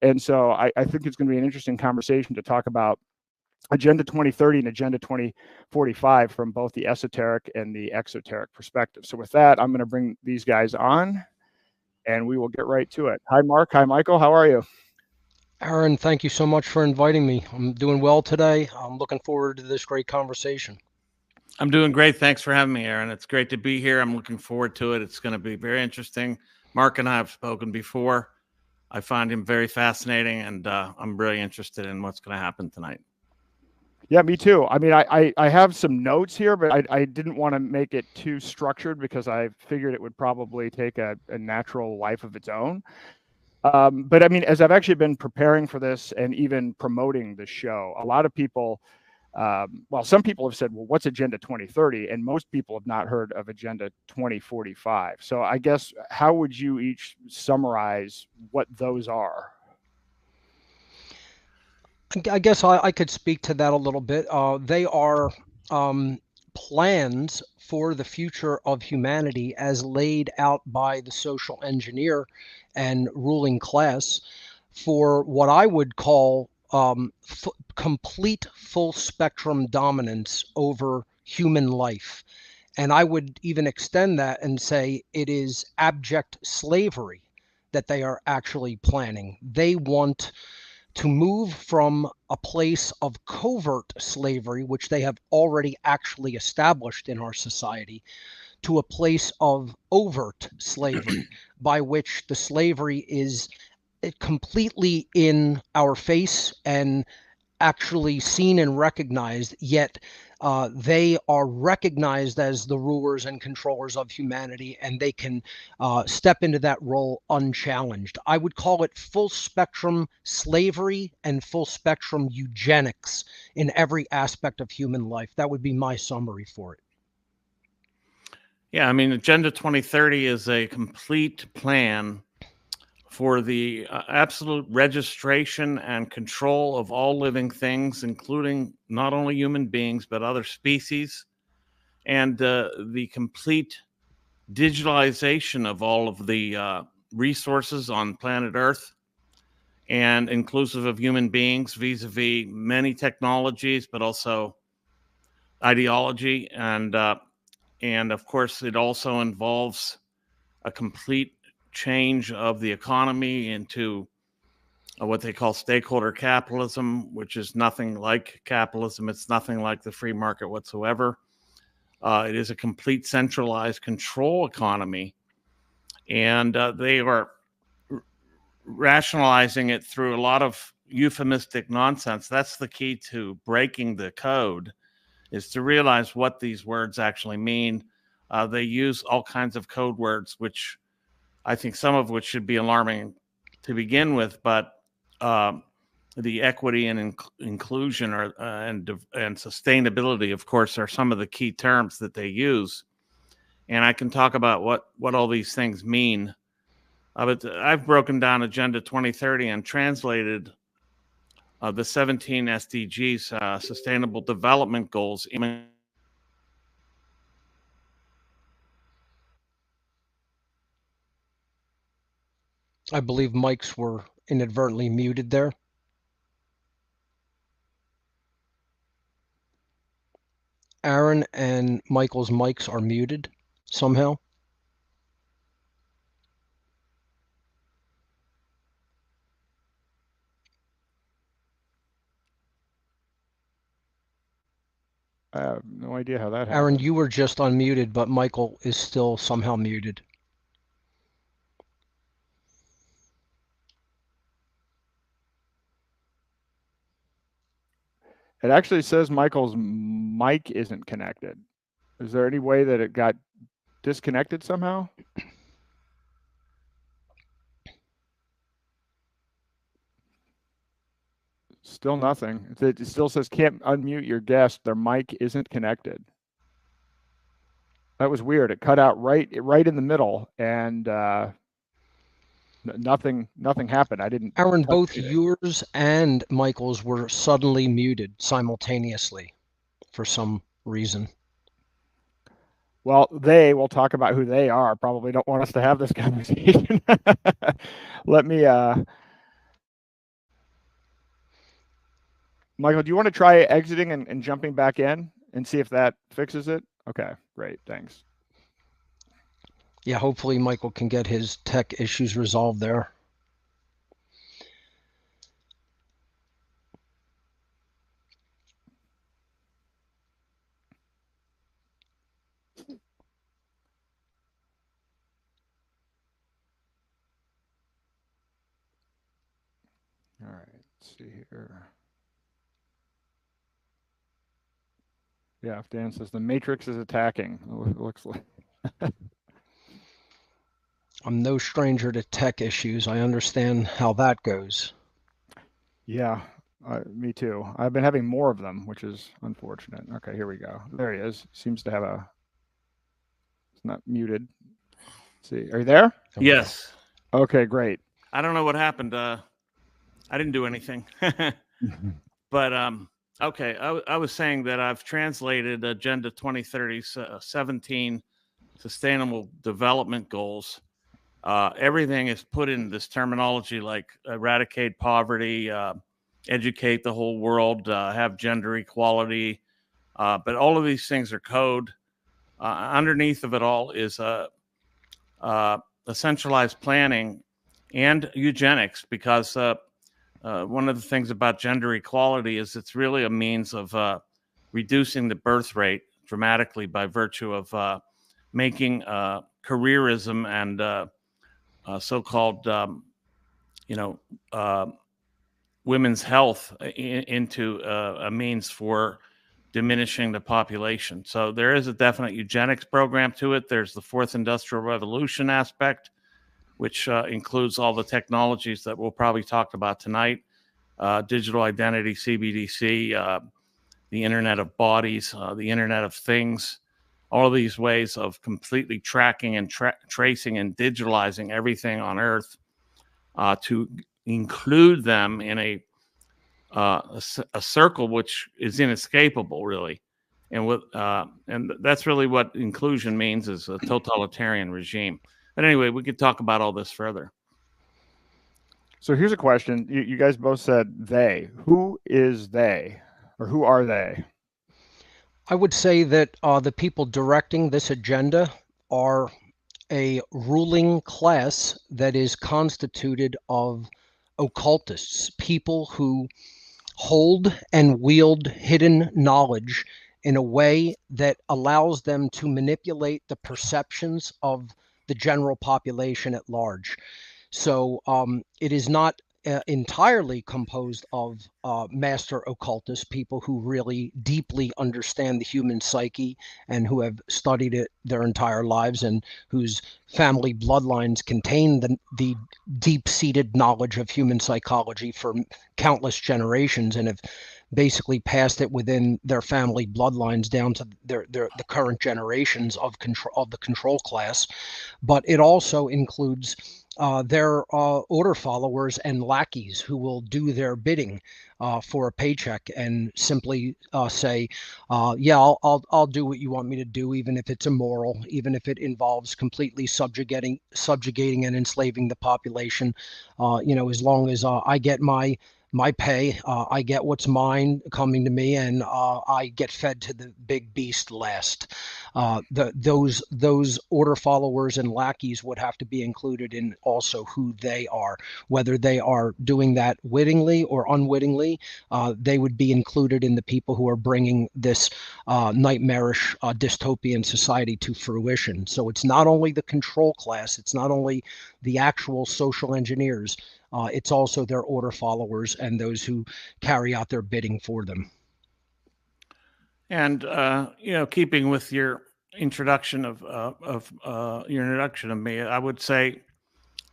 And so I think it's going to be an interesting conversation to talk about Agenda 2030 and Agenda 2045 from both the esoteric and the exoteric perspective. So with that, I'm going to bring these guys on and we will get right to it. Hi, Mark. Hi, Michael. How are you? Aaron, thank you so much for inviting me. I'm doing well today. I'm looking forward to this great conversation. I'm doing great. Thanks for having me, Aaron. It's great to be here. I'm looking forward to it. It's going to be very interesting. Mark and I have spoken before. I find him very fascinating, and I'm really interested in what's going to happen tonight. Yeah, me too. I mean, I have some notes here, but I didn't want to make it too structured because I figured it would probably take a natural life of its own. But I mean, as I've actually been preparing for this and even promoting the show, a lot of people, well, some people have said, well, what's Agenda 2030? And most people have not heard of Agenda 2045. So I guess, how would you each summarize what those are? I guess I could speak to that a little bit. They are plans for the future of humanity as laid out by the social engineer and ruling class for what I would call complete full spectrum dominance over human life. And I would even extend that and say it is abject slavery that they are actually planning. They want to move from a place of covert slavery, which they have already actually established in our society, to a place of overt slavery, by which the slavery is completely in our face and actually seen and recognized, yet they are recognized as the rulers and controllers of humanity, and they can step into that role unchallenged. I would call it full spectrum slavery and full spectrum eugenics in every aspect of human life. That would be my summary for it. Yeah, I mean, Agenda 2030 is a complete plan for the absolute registration and control of all living things, including not only human beings, but other species, and the complete digitalization of all of the resources on planet Earth, and inclusive of human beings vis-a-vis many technologies, but also ideology. And of course, it also involves a complete change of the economy into what they call stakeholder capitalism, which is nothing like capitalism. It's nothing like the free market whatsoever. It is a complete centralized control economy. And they are rationalizing it through a lot of euphemistic nonsense. That's the key to breaking the code, is to realize what these words actually mean. They use all kinds of code words, which I think some of which should be alarming to begin with, but the equity and inclusion and sustainability, of course, are some of the key terms that they use. And I can talk about what all these things mean. But I've broken down Agenda 2030 and translated the 17 SDGs, Sustainable Development Goals. I believe mics were inadvertently muted there. Aaron and Michael's mics are muted somehow. I have no idea how that happened. Aaron, you were just unmuted, but Michael is still somehow muted. It actually says Michael's mic isn't connected. Is there any way that it got disconnected somehow? Still nothing. It still says can't unmute your guest. Their mic isn't connected. That was weird. It cut out right in the middle, and nothing happened. I didn't. Aaron, both yours and Michael's were suddenly muted simultaneously for some reason. Well, we'll talk about who they are. Probably don't want us to have this conversation. Let me Michael, do you want to try exiting and jumping back in and see if that fixes it? Okay, great, thanks. Yeah, hopefully Michael can get his tech issues resolved there. All right, let's see here. Yeah, if Dan says the Matrix is attacking, it looks like. I'm no stranger to tech issues. I understand how that goes. Yeah, me too. I've been having more of them, which is unfortunate. Okay, here we go. There he is. Seems to have it's not muted. Let's see, are you there? Yes. Okay, great. I don't know what happened. I didn't do anything. But okay, I was saying that I've translated Agenda 2030's 17 Sustainable Development Goals. Everything is put in this terminology like eradicate poverty, educate the whole world, have gender equality. But all of these things are code. Underneath of it all is a centralized planning and eugenics, because one of the things about gender equality is it's really a means of reducing the birth rate dramatically by virtue of making careerism and so-called, women's health into a means for diminishing the population. So there is a definite eugenics program to it. There's the fourth industrial revolution aspect, which includes all the technologies that we'll probably talk about tonight. Digital identity, CBDC, the Internet of Bodies, the Internet of Things, all of these ways of completely tracking and tracing and digitalizing everything on Earth to include them in a circle which is inescapable, really. And that's really what inclusion means, is a totalitarian regime. But anyway, we could talk about all this further. So here's a question. You guys both said they. Who is they? Or who are they? I would say that the people directing this agenda are a ruling class that is constituted of occultists, people who hold and wield hidden knowledge in a way that allows them to manipulate the perceptions of the general population at large. So it is not entirely composed of master occultists, people who really deeply understand the human psyche and who have studied it their entire lives and whose family bloodlines contain the deep-seated knowledge of human psychology for countless generations and have basically passed it within their family bloodlines down to the current generations of the control class. But it also includes their order followers and lackeys who will do their bidding for a paycheck and simply say, "Yeah, I'll do what you want me to do, even if it's immoral, even if it involves completely subjugating and enslaving the population. As long as I get my pay, I get what's mine coming to me, and I get fed to the big beast last." Those order followers and lackeys would have to be included in also who they are, whether they are doing that wittingly or unwittingly. They would be included in the people who are bringing this nightmarish dystopian society to fruition. So it's not only the control class, it's not only the actual social engineers, it's also their order followers and those who carry out their bidding for them. And keeping with your introduction of me, I would say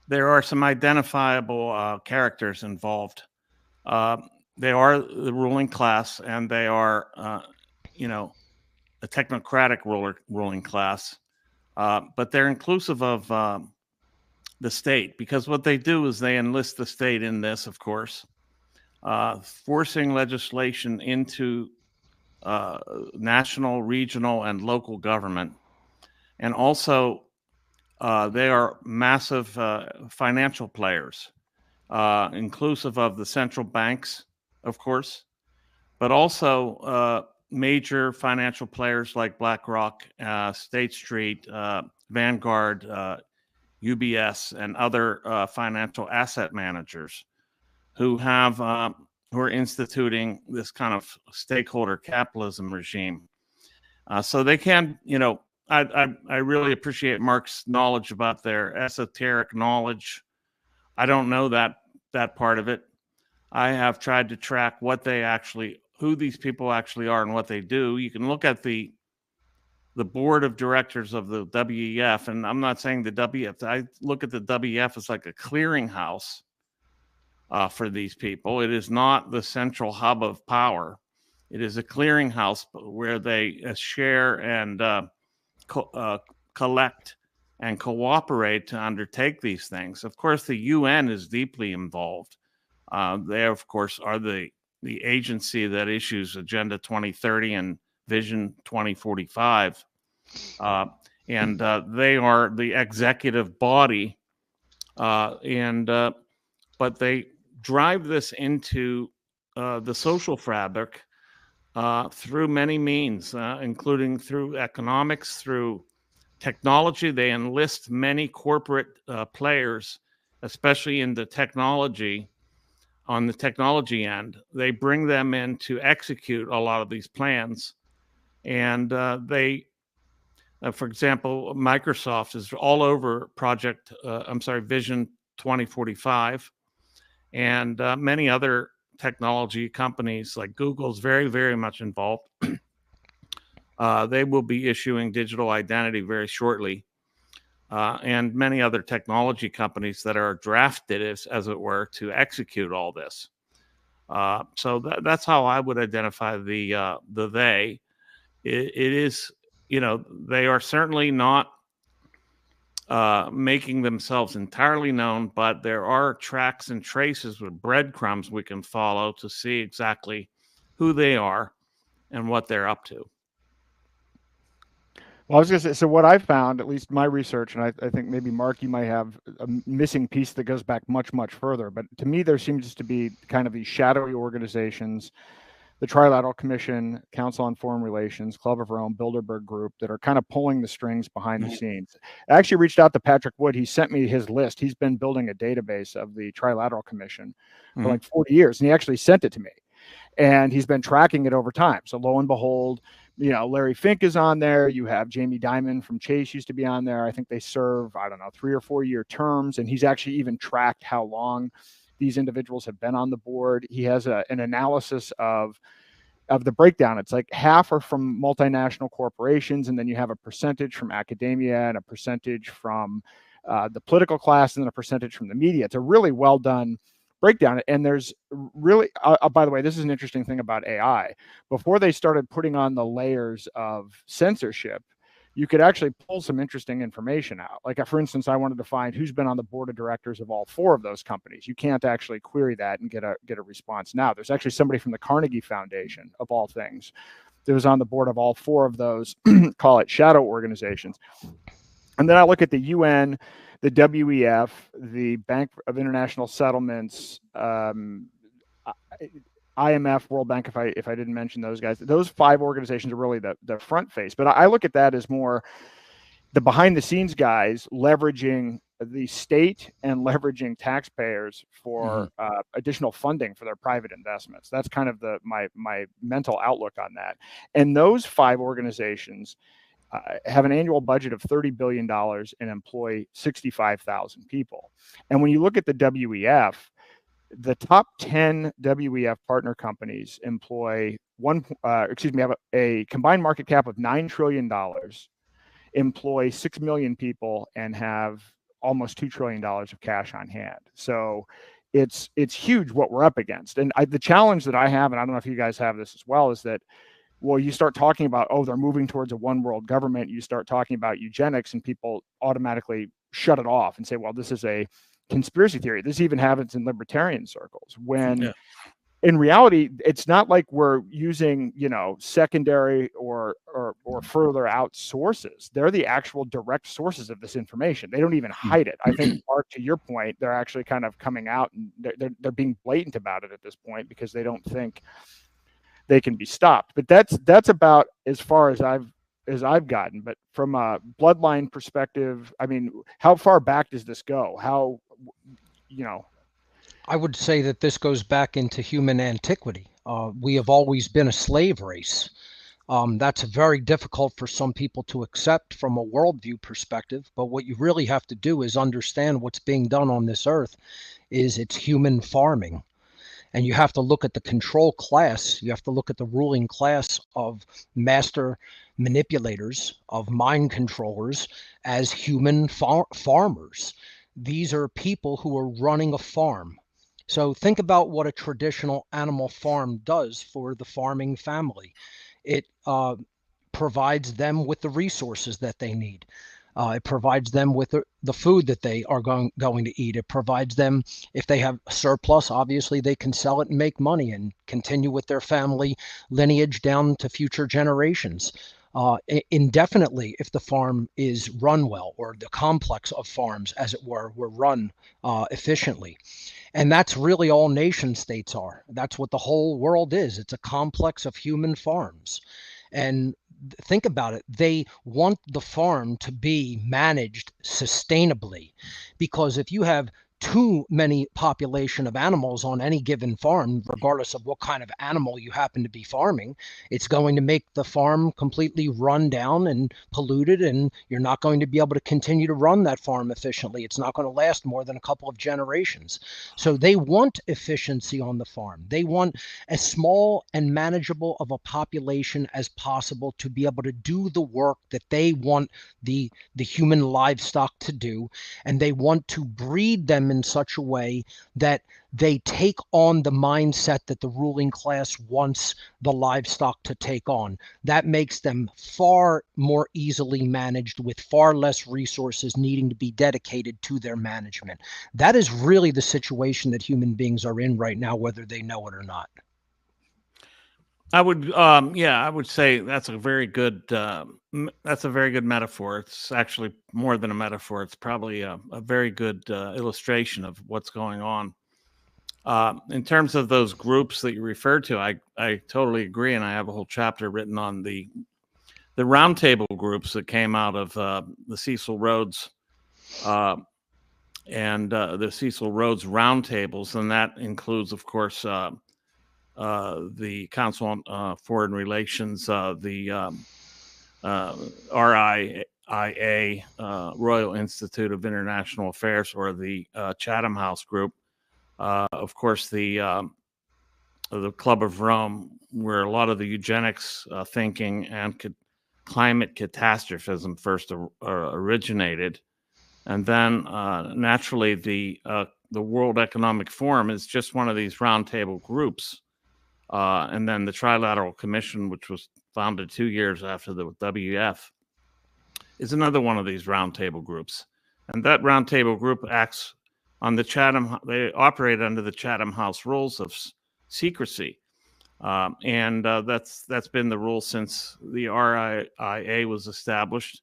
there are some identifiable characters involved. They are the ruling class, and they are, a technocratic ruling class. But they're inclusive of the state, because what they do is they enlist the state in this, of course, forcing legislation into national, regional, and local government. And also, they are massive financial players, inclusive of the central banks, of course, but also major financial players like BlackRock, State Street, Vanguard, UBS, and other financial asset managers who are instituting this kind of stakeholder capitalism regime. So they can, I really appreciate Mark's knowledge about their esoteric knowledge. I don't know that part of it. I have tried to track who these people actually are and what they do. You can look at the board of directors of the WEF, and I'm not saying the WEF. I look at the WEF as like a clearinghouse for these people. It is not the central hub of power. It is a clearinghouse where they share and collect and cooperate to undertake these things. Of course, the UN is deeply involved. They, of course, are the agency that issues Agenda 2030 and Vision 2045. And they are the executive body. But they drive this into the social fabric through many means, including through economics, through technology. They enlist many corporate players, especially in the technology, on the technology end. They bring them in to execute a lot of these plans. And for example, Microsoft is all over Vision 2045. And many other technology companies like Google's very, very much involved. They will be issuing digital identity very shortly. And many other technology companies that are drafted, as it were, to execute all this. So that's how I would identify the they. It is, they are certainly not making themselves entirely known, but there are tracks and traces with breadcrumbs we can follow to see exactly who they are and what they're up to. Well, I was going to say, so what I found, at least my research, and I think maybe Mark, you might have a missing piece that goes back much, much further. But to me, there seems to be kind of these shadowy organizations, the Trilateral Commission, Council on Foreign Relations, Club of Rome, Bilderberg Group, that are kind of pulling the strings behind the scenes. I actually reached out to Patrick Wood. He sent me his list. He's been building a database of the Trilateral Commission for like 40 years, and he actually sent it to me. And he's been tracking it over time. So lo and behold, Larry Fink is on there. You have Jamie Dimon from Chase used to be on there. I think they serve, 3 or 4 year terms. And he's actually even tracked how long these individuals have been on the board. He has an analysis of the breakdown. It's like half are from multinational corporations, and then you have a percentage from academia and a percentage from the political class, and then a percentage from the media. It's a really well done breakdown. And there's really, by the way, this is an interesting thing about AI. Before they started putting on the layers of censorship, you could actually pull some interesting information out. Like, for instance, I wanted to find who's been on the board of directors of all 4 of those companies. You can't actually query that and get a response now. There's actually somebody from the Carnegie Foundation, of all things, that was on the board of all 4 of those, call it shadow organizations. And then I look at the UN, the WEF, the Bank of International Settlements, IMF, World Bank, if I didn't mention those guys. Those 5 organizations are really the front face. But I look at that as more the behind the scenes guys leveraging the state and leveraging taxpayers for additional funding for their private investments. That's kind of my mental outlook on that. And those 5 organizations have an annual budget of $30 billion and employ 65,000 people. And when you look at the WEF, the top 10 WEF partner companies employ have a combined market cap of $9 trillion, employ 6 million people, and have almost $2 trillion of cash on hand. So it's huge what we're up against. And the challenge that I have, and I don't know if you guys have this as well, is that, well, you start talking about, they're moving towards a one world government. You start talking about eugenics, and people automatically shut it off and say, well, this is a conspiracy theory. This even happens in libertarian circles, when in reality, it's not like we're using, secondary or further out sources. They're the actual direct sources of this information. They don't even hide it. I think, Mark, to your point, they're actually kind of coming out, and they're being blatant about it at this point, because they don't think they can be stopped. But that's about as far as I've gotten. But from a bloodline perspective, I mean, how far back does this go? How, you know? I would say that this goes back into human antiquity. We have always been a slave race. That's very difficult for some people to accept from a worldview perspective. But what you really have to do is understand what's being done on this earth is it's human farming. And you have to look at the control class. You have to look at the ruling class of master manipulators, of mind controllers as human farmers. These are people who are running a farm. So think about what a traditional animal farm does for the farming family. It provides them with the resources that they need. It provides them with the food that they are going to eat. It provides them, if they have a surplus, obviously they can sell it and make money and continue with their family lineage down to future generations indefinitely if the farm is run well, or the complex of farms, as it were run efficiently. And that's really all nation states are. That's what the whole world is. It's a complex of human farms. And think about it. They want the farm to be managed sustainably, because if you have too many population of animals on any given farm, regardless of what kind of animal you happen to be farming, it's going to make the farm completely run down and polluted, and you're not going to be able to continue to run that farm efficiently. It's not going to last more than a couple of generations. So they want efficiency on the farm. They want as small and manageable of a population as possible to be able to do the work that they want the human livestock to do, and they want to breed them in such a way that they take on the mindset that the ruling class wants the livestock to take on. That makes them far more easily managed, with far less resources needing to be dedicated to their management. That is really the situation that human beings are in right now, whether they know it or not. I would say that's a very good metaphor. It's actually more than a metaphor. It's probably a very good illustration of what's going on. In terms of those groups that you referred to, I totally agree, and I have a whole chapter written on the roundtable groups that came out of the Cecil Rhodes and the Cecil Rhodes roundtables, and that includes, of course, the Council on Foreign Relations, the RIIA, Royal Institute of International Affairs, or the Chatham House Group. Of course, the Club of Rome, where a lot of the eugenics thinking and climate catastrophism first originated, and then naturally the World Economic Forum is just one of these roundtable groups. And then the Trilateral Commission, which was founded 2 years after the WF, is another one of these roundtable groups. And that roundtable group acts on they operate under the Chatham House rules of secrecy. And that's been the rule since the RIIA was established.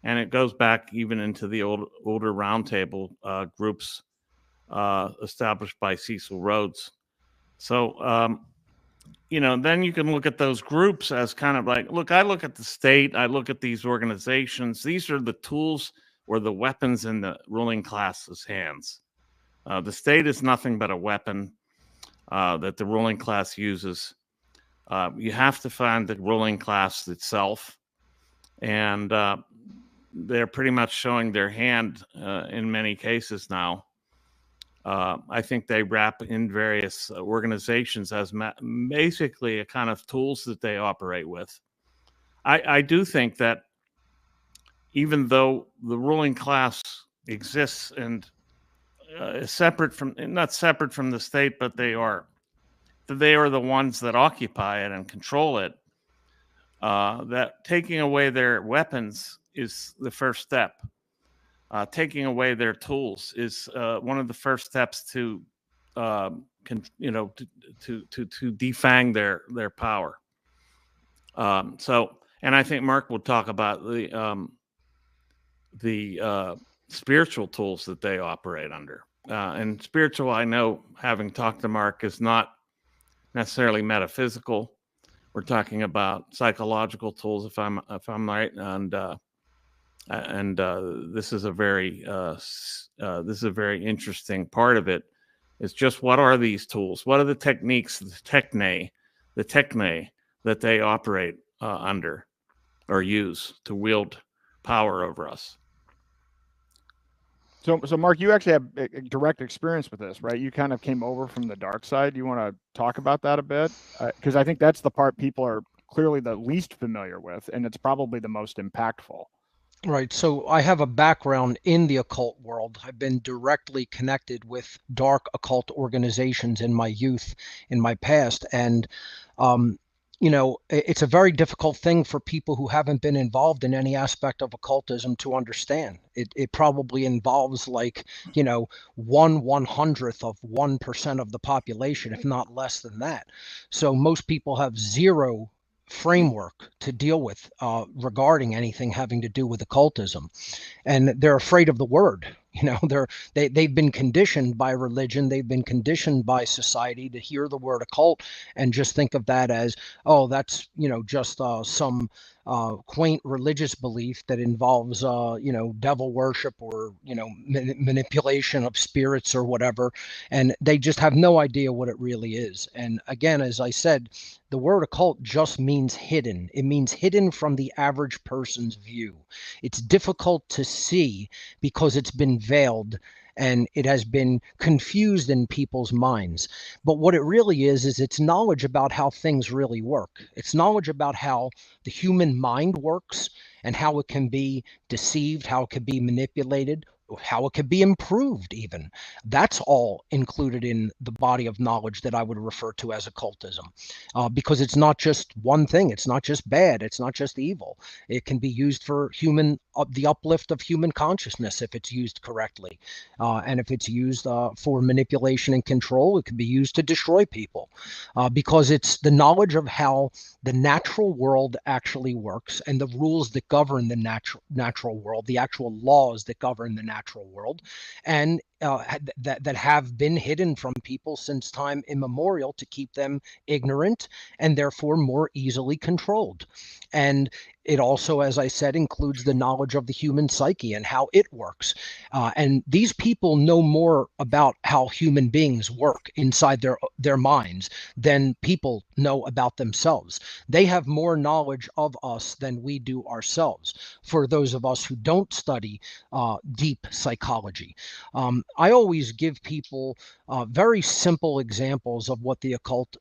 And it goes back even into the older roundtable groups established by Cecil Rhodes. So, then you can look at those groups as kind of like, look, I look at the state, I look at these organizations. These are the tools or the weapons in the ruling class's hands. The state is nothing but a weapon that the ruling class uses. You have to find the ruling class itself, and they're pretty much showing their hand in many cases now. I think they wrap in various organizations as basically a kind of tools that they operate with. I do think that even though the ruling class exists and is not separate from the state, but they are the ones that occupy it and control it, that taking away their weapons is the first step. Taking away their tools is one of the first steps to defang their power. And I think Mark will talk about the spiritual tools that they operate under. And spiritual, I know, having talked to Mark, is not necessarily metaphysical. We're talking about psychological tools, if I'm right, and this is a very interesting part of it. It's just, what are these tools? What are the techniques, the techne that they operate under or use to wield power over us? So Mark, you actually have a direct experience with this, right? You kind of came over from the dark side. You want to talk about that a bit? Because I think that's the part people are clearly the least familiar with, and it's probably the most impactful. Right. So I have a background in the occult world. I've been directly connected with dark occult organizations in my youth, in my past. And, it's a very difficult thing for people who haven't been involved in any aspect of occultism to understand. It probably involves, like, 1/100th of 1% of the population, if not less than that. So most people have zero framework to deal with regarding anything having to do with occultism, and they're afraid of the word. They've been conditioned by religion, they've been conditioned by society to hear the word occult and just think of that as, oh, that's just some quaint religious belief that involves devil worship or manipulation of spirits or whatever, and they just have no idea what it really is. And again, as I said, the word occult just means hidden. It means hidden from the average person's view. It's difficult to see because it's been veiled and it has been confused in people's minds. But what it really is it's knowledge about how things really work. It's knowledge about how the human mind works and how it can be deceived, how it can be manipulated, how it could be improved even. That's all included in the body of knowledge that I would refer to as occultism, because it's not just one thing. It's not just bad. It's not just evil. It can be used for the uplift of human consciousness if it's used correctly. And if it's used for manipulation and control, it can be used to destroy people, because it's the knowledge of how the natural world actually works and the rules that govern the natural world, the actual laws that govern the natural world, and that have been hidden from people since time immemorial to keep them ignorant and therefore more easily controlled. And it also, as I said, includes the knowledge of the human psyche and how it works. And these people know more about how human beings work inside their minds than people know about themselves. They have more knowledge of us than we do ourselves, for those of us who don't study deep psychology. I always give people very simple examples of what the occult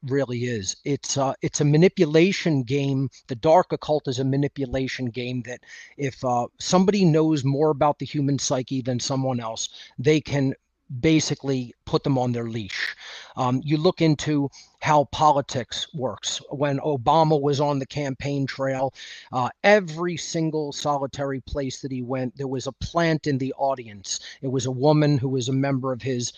really is. It's a manipulation game. The dark occult is a manipulation game that if somebody knows more about the human psyche than someone else, they can basically put them on their leash. You look into how politics works. When Obama was on the campaign trail, every single solitary place that he went, there was a plant in the audience. It was a woman who was a member of his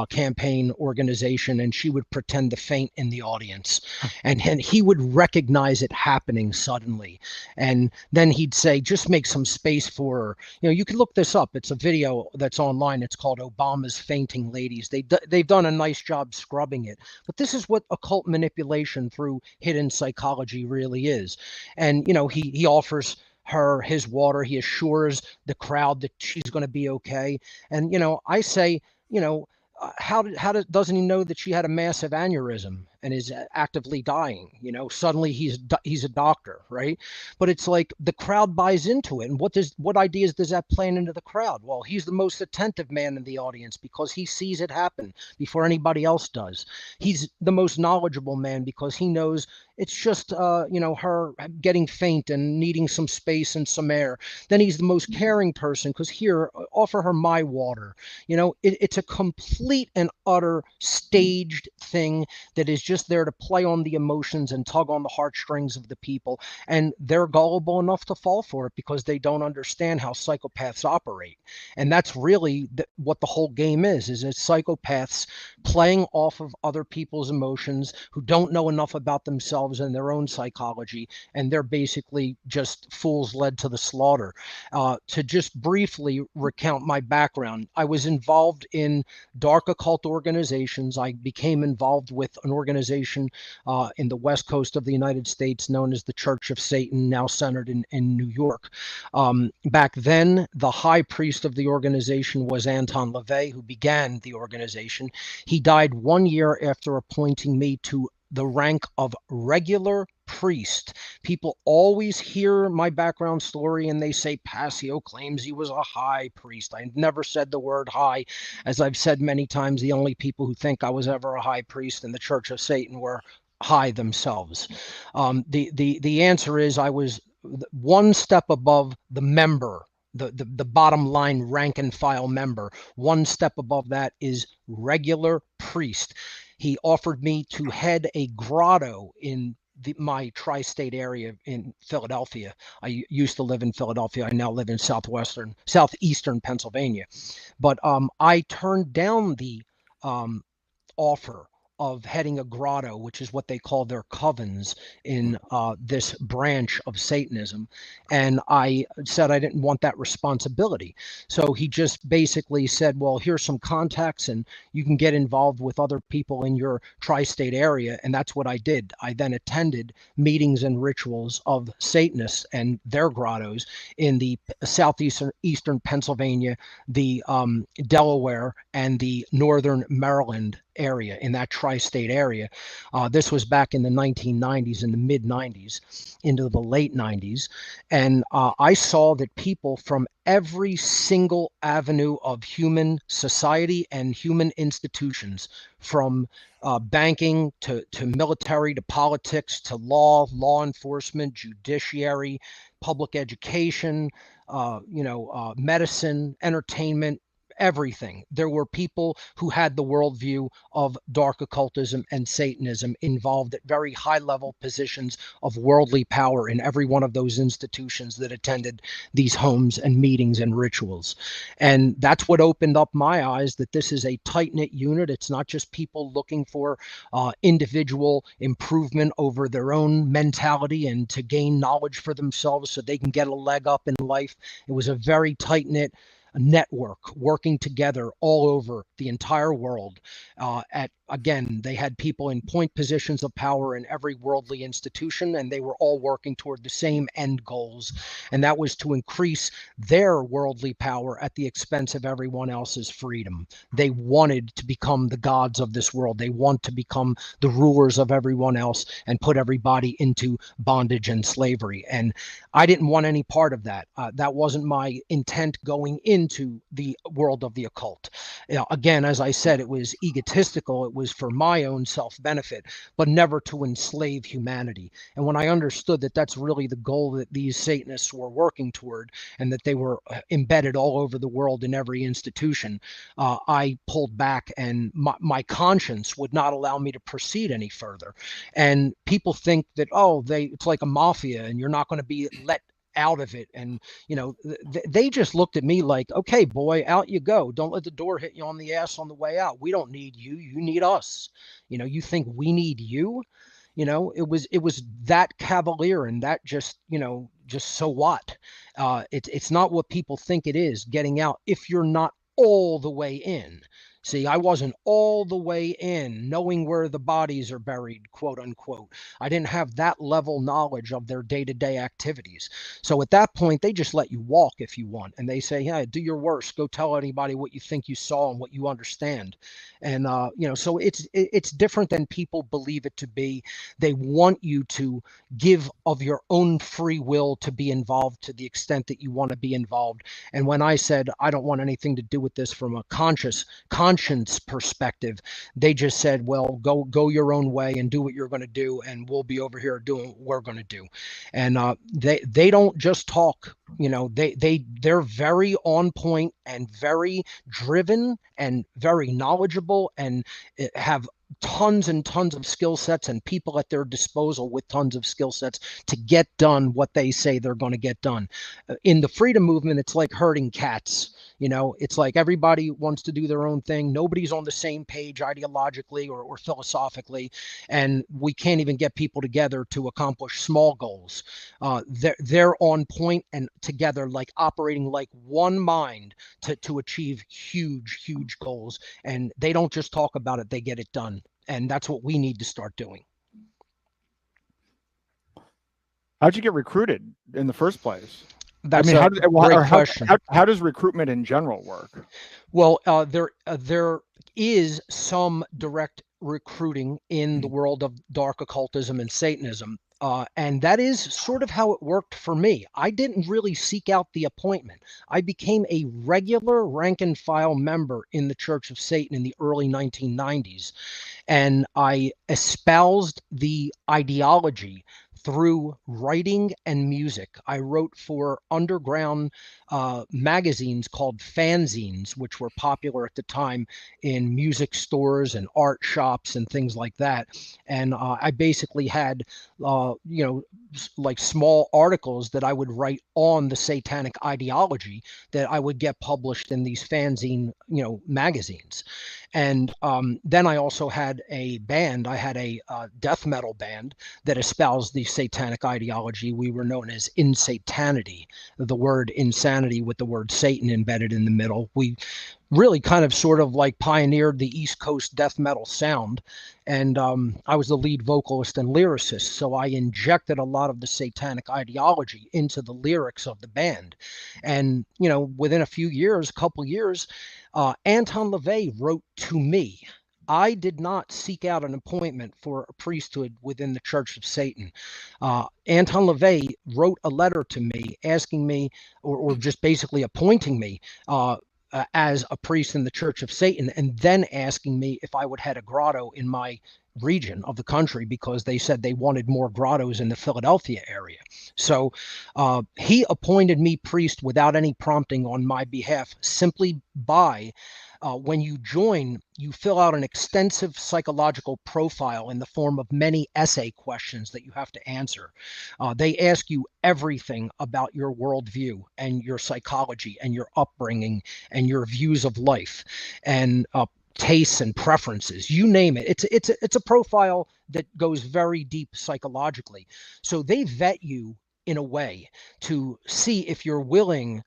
campaign organization, and she would pretend to faint in the audience. And he would recognize it happening suddenly. And then he'd say, just make some space for her. You can look this up. It's a video that's online. It's called Obama's Fainting Ladies. They've done a nice job scrubbing it. But this is what occult manipulation through hidden psychology really is. And he offers her his water. He assures the crowd that she's going to be okay. And I say, doesn't he know that she had a massive aneurysm and is actively dying? Suddenly he's a doctor, right? But it's like the crowd buys into it. And what ideas does that plant into the crowd? Well, he's the most attentive man in the audience because he sees it happen before anybody else does. He's the most knowledgeable man because he knows it's just her getting faint and needing some space and some air. Then he's the most caring person because here, offer her my water. It's a complete and utter staged thing that is just there to play on the emotions and tug on the heartstrings of the people. And they're gullible enough to fall for it because they don't understand how psychopaths operate. And that's really what the whole game is it's psychopaths playing off of other people's emotions who don't know enough about themselves and their own psychology. And they're basically just fools led to the slaughter. To just briefly recount my background, I was involved in dark occult organizations. I became involved with an organization organization in the west coast of the United States known as the Church of Satan, now centered in New York. Back then, the high priest of the organization was Anton LaVey, who began the organization. He died 1 year after appointing me to the rank of regular priest. People always hear my background story and they say Passio claims he was a high priest. I never said the word high. As I've said many times, the only people who think I was ever a high priest in the Church of Satan were high themselves. The answer is I was one step above the member, the bottom line rank and file member. One step above that is regular priest. He offered me to head a grotto in my tri-state area in Philadelphia. I used to live in Philadelphia. I now live in southeastern Pennsylvania. But I turned down the offer of heading a grotto, which is what they call their covens in this branch of Satanism. And I said I didn't want that responsibility. So he just basically said, well, here's some contacts and you can get involved with other people in your tri-state area. And that's what I did. I then attended meetings and rituals of Satanists and their grottos in the southeastern Pennsylvania, the Delaware, and the northern Maryland area, in that tri-state area. This was back in the 1990s, in the mid 90s into the late 90s. And I saw that people from every single avenue of human society and human institutions, from banking to military to politics to law enforcement, judiciary, public education, medicine, entertainment, everything. There were people who had the worldview of dark occultism and Satanism involved at very high level positions of worldly power in every one of those institutions that attended these homes and meetings and rituals. And that's what opened up my eyes that this is a tight-knit unit. It's not just people looking for individual improvement over their own mentality and to gain knowledge for themselves so they can get a leg up in life. It was a very tight-knit network working together all over the entire world. Again, they had people in point positions of power in every worldly institution, and they were all working toward the same end goals. And that was to increase their worldly power at the expense of everyone else's freedom. They wanted to become the gods of this world. They want to become the rulers of everyone else and put everybody into bondage and slavery. And I didn't want any part of that. That wasn't my intent going into the world of the occult. Again, as I said, it was egotistical. It was for my own self-benefit, but never to enslave humanity. And when I understood that that's really the goal that these Satanists were working toward, and that they were embedded all over the world in every institution, I pulled back, and my conscience would not allow me to proceed any further. And people think that, it's like a mafia and you're not going to be let out of it. And they just looked at me like, okay, boy, out you go. Don't let the door hit you on the ass on the way out. We don't need you. You need us. You think we need you? It was that cavalier, and that just so what? It's not what people think it is, getting out, if you're not all the way in. See, I wasn't all the way in, knowing where the bodies are buried, quote unquote. I didn't have that level knowledge of their day-to-day activities. So at that point, they just let you walk if you want. And they say, yeah, do your worst. Go tell anybody what you think you saw and what you understand. And, so it's different than people believe it to be. They want you to give of your own free will to be involved to the extent that you want to be involved. And when I said, I don't want anything to do with this from a conscience perspective, they just said, well, go your own way and do what you're going to do, and we'll be over here doing what we're going to do. And they don't just talk. They're very on point and very driven and very knowledgeable and have tons and tons of skill sets and people at their disposal with tons of skill sets to get done what they say they're going to get done. In the freedom movement, it's like herding cats. It's like everybody wants to do their own thing. Nobody's on the same page ideologically or philosophically, and we can't even get people together to accomplish small goals. They're on point and together, like operating like one mind to achieve huge goals. And they don't just talk about it, they get it done. And that's what we need to start doing. How'd you get recruited in the first place? That's I mean, great question. How does recruitment in general work? Well, there is some direct recruiting in the world of dark occultism and Satanism. And that is sort of how it worked for me. I didn't really seek out the appointment. I became a regular rank and file member in the Church of Satan in the early 1990s. And I espoused the ideology through writing and music. I wrote for underground magazines called fanzines, which were popular at the time in music stores and art shops and things like that. And I basically had, like small articles that I would write on the satanic ideology that I would get published in these fanzine, magazines. And then I also had a band. I had a death metal band that espoused the satanic ideology. We were known as Insanity, the word insanity with the word Satan embedded in the middle. We really kind of sort of like pioneered the East Coast death metal sound. And I was the lead vocalist and lyricist. So I injected a lot of the satanic ideology into the lyrics of the band. And, within a couple years, Anton LaVey wrote to me. I did not seek out an appointment for a priesthood within the Church of Satan. Anton LaVey wrote a letter to me asking me, or just basically appointing me as a priest in the Church of Satan, and then asking me if I would head a grotto in my region of the country, because they said they wanted more grottos in the Philadelphia area. So he appointed me priest without any prompting on my behalf, simply by when you join, you fill out an extensive psychological profile in the form of many essay questions that you have to answer. They ask you everything about your worldview and your psychology and your upbringing and your views of life and tastes and preferences. You name it. It's a profile that goes very deep psychologically. So they vet you in a way to see if you're willing,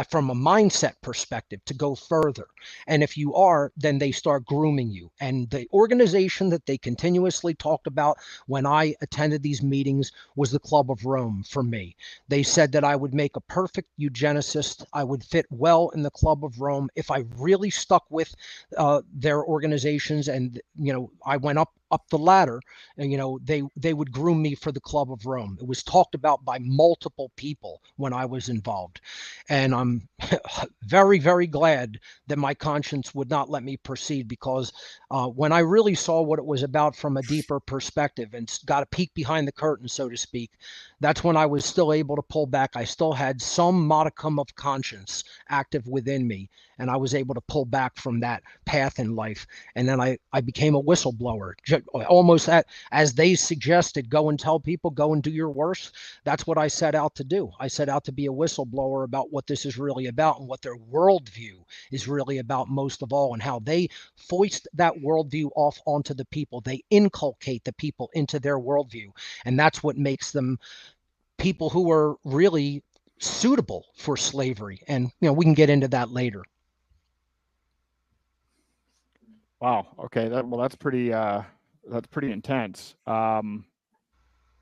from a mindset perspective, to go further. And if you are, then they start grooming you. And the organization that they continuously talked about when I attended these meetings was the Club of Rome for me. They said that I would make a perfect eugenicist. I would fit well in the Club of Rome if I really stuck with their organizations. And, I went up the ladder, and they would groom me for the Club of Rome. It was talked about by multiple people when I was involved, and I'm very, very glad that my conscience would not let me proceed, because when I really saw what it was about from a deeper perspective and got a peek behind the curtain, so to speak, that's when I was still able to pull back. I still had some modicum of conscience active within me, and I was able to pull back from that path in life. And then I became a whistleblower, almost as they suggested, go and tell people, go and do your worst. That's what I set out to do. I set out to be a whistleblower about what this is really about and what their worldview is really about, most of all, and how they foist that worldview off onto the people. They inculcate the people into their worldview, and that's what makes them people who are really suitable for slavery. And we can get into that later. Wow. Okay. That's pretty intense.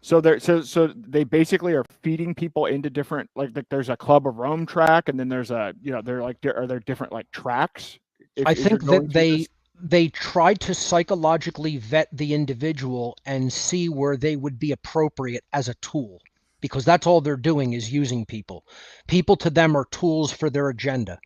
So they basically are feeding people into different, like there's a Club of Rome track, and then there's are there different like tracks? I think that they tried to psychologically vet the individual and see where they would be appropriate as a tool, because that's all they're doing, is using people. People to them are tools for their agenda.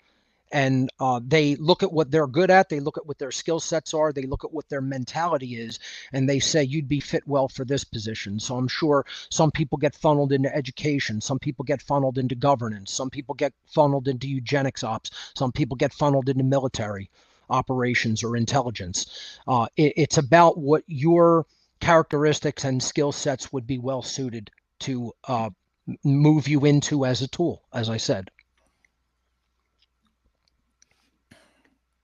And they look at what they're good at. They look at what their skill sets are. They look at what their mentality is. And they say, you'd be fit well for this position. So I'm sure some people get funneled into education. Some people get funneled into governance. Some people get funneled into eugenics ops. Some people get funneled into military operations or intelligence. It's about what your characteristics and skill sets would be well suited to move you into as a tool, as I said.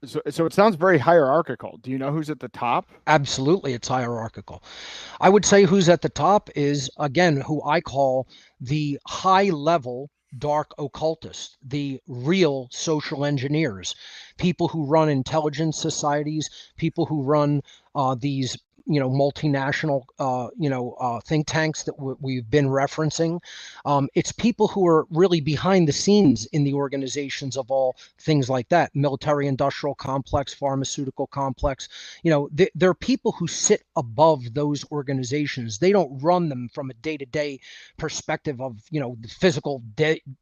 So it sounds very hierarchical. Do you know who's at the top? Absolutely, it's hierarchical. I would say who's at the top is, again, who I call the high-level dark occultists, the real social engineers, people who run intelligence societies, people who run these multinational, think tanks that we've been referencing. It's people who are really behind the scenes in the organizations of all things like that, military industrial complex, pharmaceutical complex. There are people who sit above those organizations. They don't run them from a day-to-day perspective of, the physical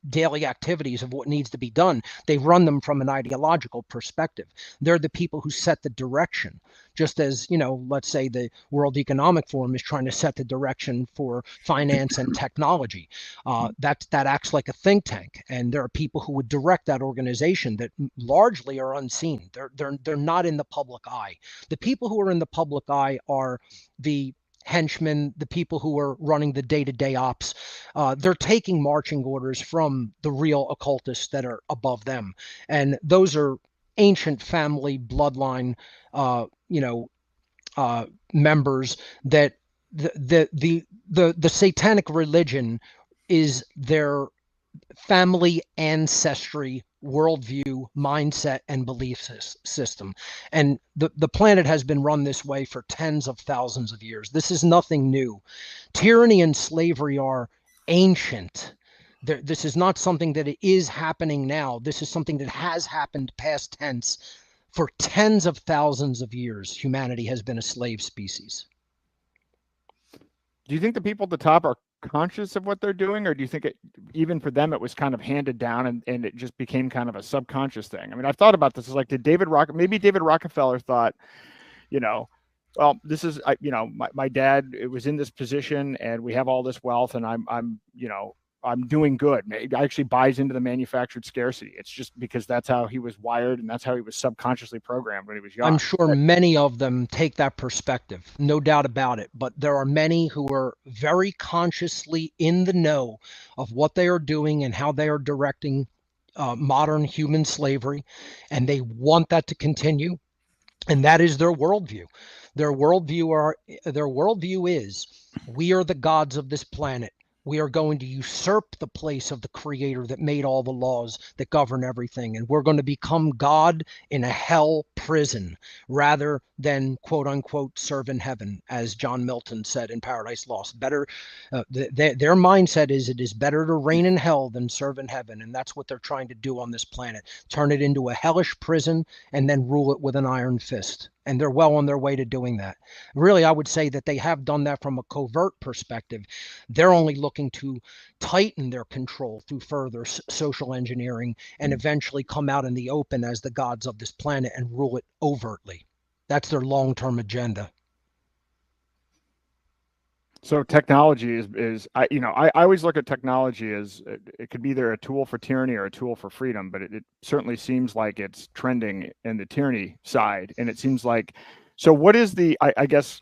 daily activities of what needs to be done. They run them from an ideological perspective. They're the people who set the direction. Just as, let's say the World Economic Forum is trying to set the direction for finance and technology. That acts like a think tank, and there are people who would direct that organization that largely are unseen. They're not in the public eye. The people who are in the public eye are the henchmen, the people who are running the day-to-day ops. They're taking marching orders from the real occultists that are above them, and those are ancient family bloodline members that the satanic religion is their family ancestry, worldview, mindset, and belief system. And the planet has been run this way for tens of thousands of years. This is nothing new. Tyranny and slavery are ancient. This is not something that is happening now. This is something that has happened past tense. For tens of thousands of years, humanity has been a slave species. Do you think the people at the top are conscious of what they're doing, or do you think even for them it was kind of handed down and it just became kind of a subconscious thing? I mean, I've thought about this. It's like, maybe David Rockefeller thought, well, this is, my dad, it was in this position and we have all this wealth and I'm doing good. He actually buys into the manufactured scarcity. It's just because that's how he was wired and that's how he was subconsciously programmed when he was young. I'm sure many of them take that perspective, no doubt about it. But there are many who are very consciously in the know of what they are doing and how they are directing modern human slavery, and they want that to continue. And that is their worldview. Their worldview is, we are the gods of this planet. We are going to usurp the place of the creator that made all the laws that govern everything. And we're going to become God in a hell prison rather than, quote unquote, serve in heaven, as John Milton said in Paradise Lost. Their mindset is, it is better to reign in hell than serve in heaven. And that's what they're trying to do on this planet. Turn it into a hellish prison and then rule it with an iron fist. And they're well on their way to doing that. Really, I would say that they have done that from a covert perspective. They're only looking to tighten their control through further social engineering and eventually come out in the open as the gods of this planet and rule it overtly. That's their long-term agenda. So technology is I always look at technology as it could be either a tool for tyranny or a tool for freedom, but it certainly seems like it's trending in the tyranny side. And it seems like, so what is I guess,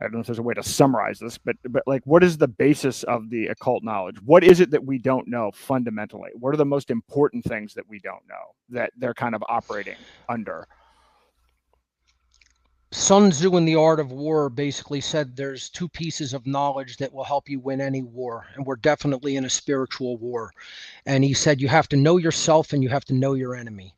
I don't know if there's a way to summarize this, but like, what is the basis of the occult knowledge? What is it that we don't know fundamentally? What are the most important things that we don't know that they're kind of operating under? Sun Tzu in The Art of War basically said there's two pieces of knowledge that will help you win any war. And we're definitely in a spiritual war. And he said you have to know yourself and you have to know your enemy.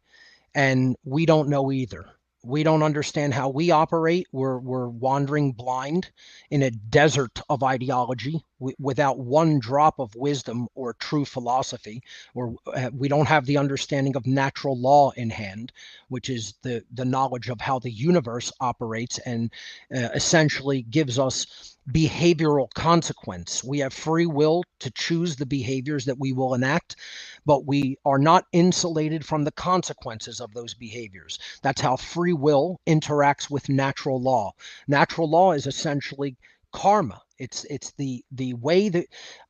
And we don't know either. We don't understand how we operate. We're wandering blind in a desert of ideology without one drop of wisdom or true philosophy, or we don't have the understanding of natural law in hand, which is the knowledge of how the universe operates and essentially gives us behavioral consequence. We have free will to choose the behaviors that we will enact, but we are not insulated from the consequences of those behaviors. That's how free will interacts with natural law. Natural law is essentially karma. It's the way that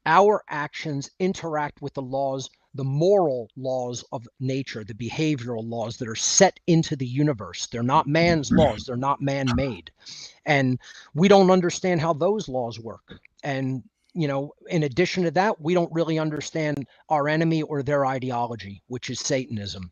our actions interact with the laws, the moral laws of nature, the behavioral laws that are set into the universe. They're not man's laws. They're not man-made. And we don't understand how those laws work. And, in addition to that, we don't really understand our enemy or their ideology, which is Satanism.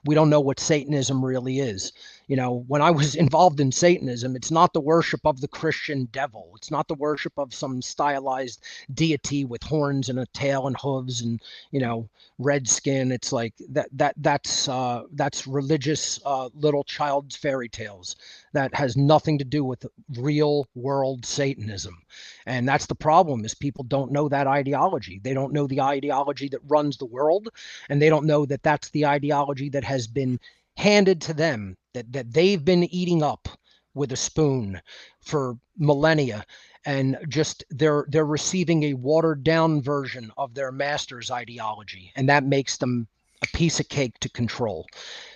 We don't know what Satanism really is. You know, when I was involved in Satanism, it's not the worship of the Christian devil. It's not the worship of some stylized deity with horns and a tail and hooves and, you know, red skin. It's like that's religious little child's fairy tales that has nothing to do with real world Satanism. And that's the problem, is people don't know that ideology. They don't know the ideology that runs the world, and they don't know that that's the ideology that has been handed to them, that they've been eating up with a spoon for millennia, and just they're receiving a watered down version of their master's ideology, and that makes them a piece of cake to control.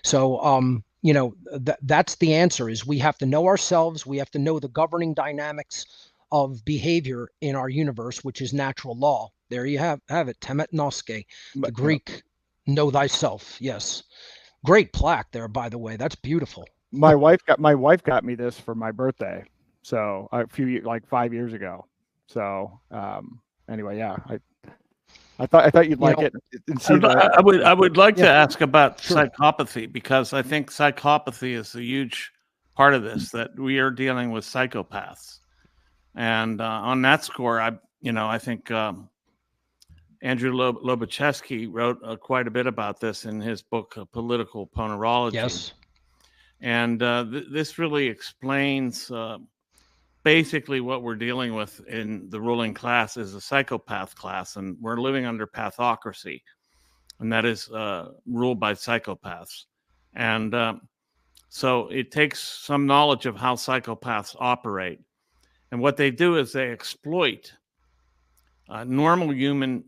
So you know, that's the answer, is we have to know ourselves. We have to know the governing dynamics of behavior in our universe, which is natural law. There you have it, temet noske, the Greek know thyself. Yes. Great plaque there, by the way. That's beautiful. My wife got me this for my birthday, so like 5 years ago. So anyway, yeah, I thought you'd like it. And see I would like to ask about psychopathy, because I think psychopathy is a huge part of this, that we are dealing with psychopaths, and on that score, I think Andrew Lobachevsky wrote quite a bit about this in his book, Political Ponerology. Yes. And this really explains basically what we're dealing with in the ruling class is a psychopath class, and we're living under pathocracy, and that is ruled by psychopaths. And so it takes some knowledge of how psychopaths operate. And what they do is they exploit normal human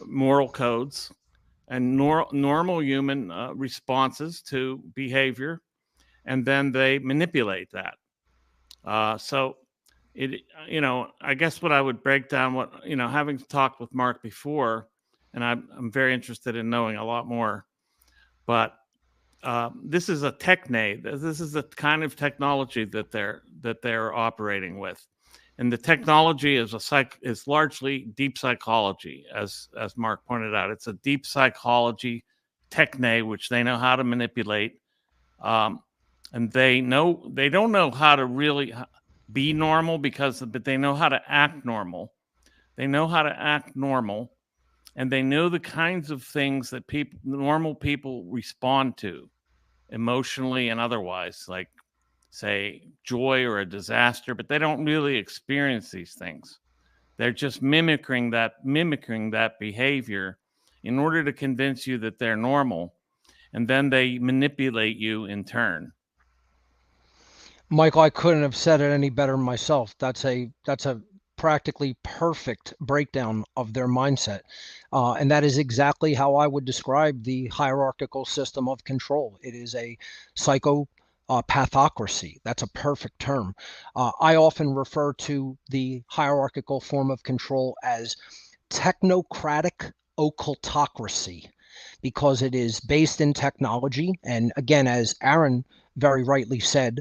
moral codes and normal human responses to behavior, and then they manipulate that. So it, I guess what I would break down, having talked with Mark before, and I'm very interested in knowing a lot more, but this is a techne. This is the kind of technology that they're operating with. And the technology is largely deep psychology, as Mark pointed out. It's a deep psychology techne, which they know how to manipulate, and they don't know how to really be normal, but they know how to act normal. They know how to act normal, and they know the kinds of things that normal people respond to, emotionally and otherwise, like, say, joy or a disaster, but they don't really experience these things. They're just mimicking that behavior in order to convince you that they're normal, and then they manipulate you in turn. Michael, I couldn't have said it any better myself. That's a practically perfect breakdown of their mindset. And that is exactly how I would describe the hierarchical system of control. It is a pathocracy. That's a perfect term. I often refer to the hierarchical form of control as technocratic occultocracy, because it is based in technology. And again, as Aaron very rightly said,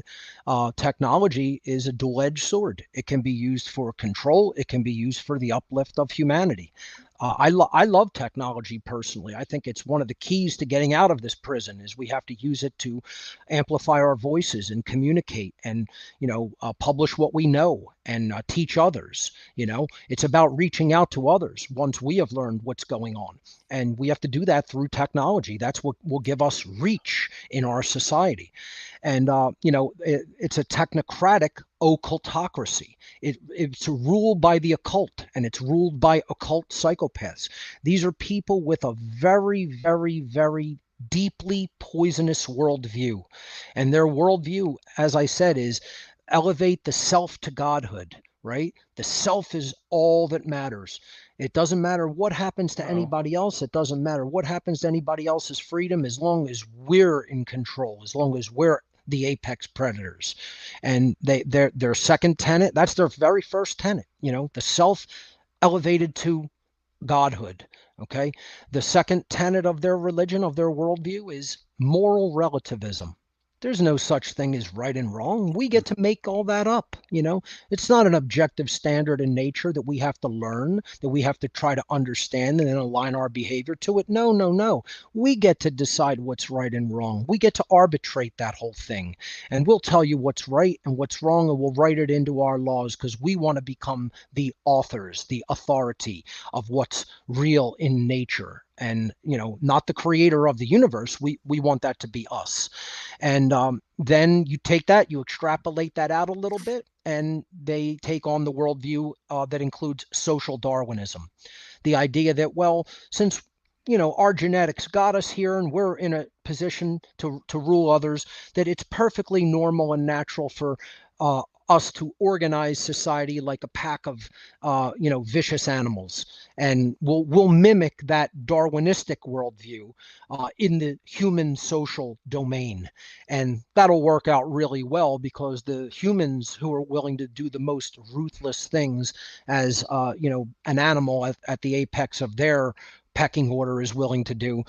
technology is a dual-edged sword. It can be used for control. It can be used for the uplift of humanity. I love technology personally. I think it's one of the keys to getting out of this prison, is we have to use it to amplify our voices and communicate and, publish what we know and teach others. It's about reaching out to others once we have learned what's going on. And we have to do that through technology. That's what will give us reach in our society. And, it's a technocratic occultocracy. It's ruled by the occult, and it's ruled by occult psychopaths. These are people with a very, very, very deeply poisonous worldview. And their worldview, as I said, is elevate the self to godhood, right? The self is all that matters. It doesn't matter what happens to anybody else. It doesn't matter what happens to anybody else's freedom, as long as we're in control, as long as we're the apex predators. And their second tenet, that's their very first tenet, the self elevated to godhood. Okay. The second tenet of their religion, of their worldview, is moral relativism. There's no such thing as right and wrong. We get to make all that up. It's not an objective standard in nature that we have to learn, that we have to try to understand and then align our behavior to it. No, no, no. We get to decide what's right and wrong. We get to arbitrate that whole thing. And we'll tell you what's right and what's wrong, and we'll write it into our laws because we want to become the authors, the authority of what's real in nature. And not the creator of the universe. We want that to be us. And then you take that, you extrapolate that out a little bit, and they take on the worldview that includes social Darwinism. The idea that, well, since our genetics got us here and we're in a position to rule others, that it's perfectly normal and natural for us to organize society like a pack of vicious animals, and we'll mimic that Darwinistic worldview in the human social domain, and that'll work out really well because the humans who are willing to do the most ruthless things as an animal at the apex of their pecking order is willing to do,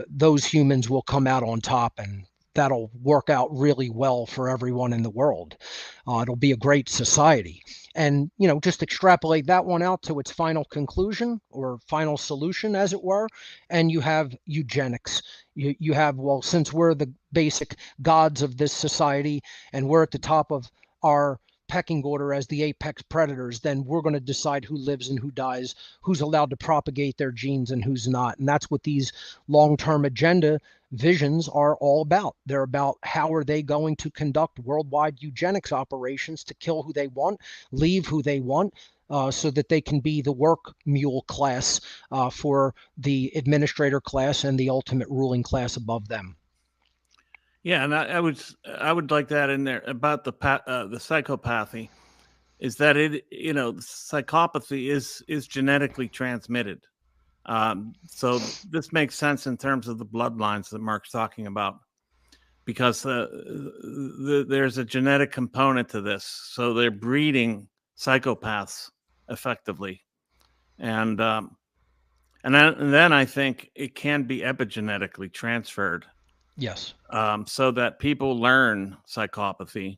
those humans will come out on top, and that'll work out really well for everyone in the world. It'll be a great society. And, just extrapolate that one out to its final conclusion or final solution, as it were. And you have eugenics. You have, well, since we're the basic gods of this society and we're at the top of our pecking order as the apex predators, then we're going to decide who lives and who dies, who's allowed to propagate their genes and who's not. And that's what these long-term agenda visions are all about. They're about how are they going to conduct worldwide eugenics operations to kill who they want, leave who they want, so that they can be the work mule class for the administrator class and the ultimate ruling class above them. Yeah, and I would like that in there about the psychopathy, is that psychopathy is genetically transmitted. So this makes sense in terms of the bloodlines that Mark's talking about, because there's a genetic component to this. So they're breeding psychopaths effectively, and then I think it can be epigenetically transferred. Yes. So that people learn psychopathy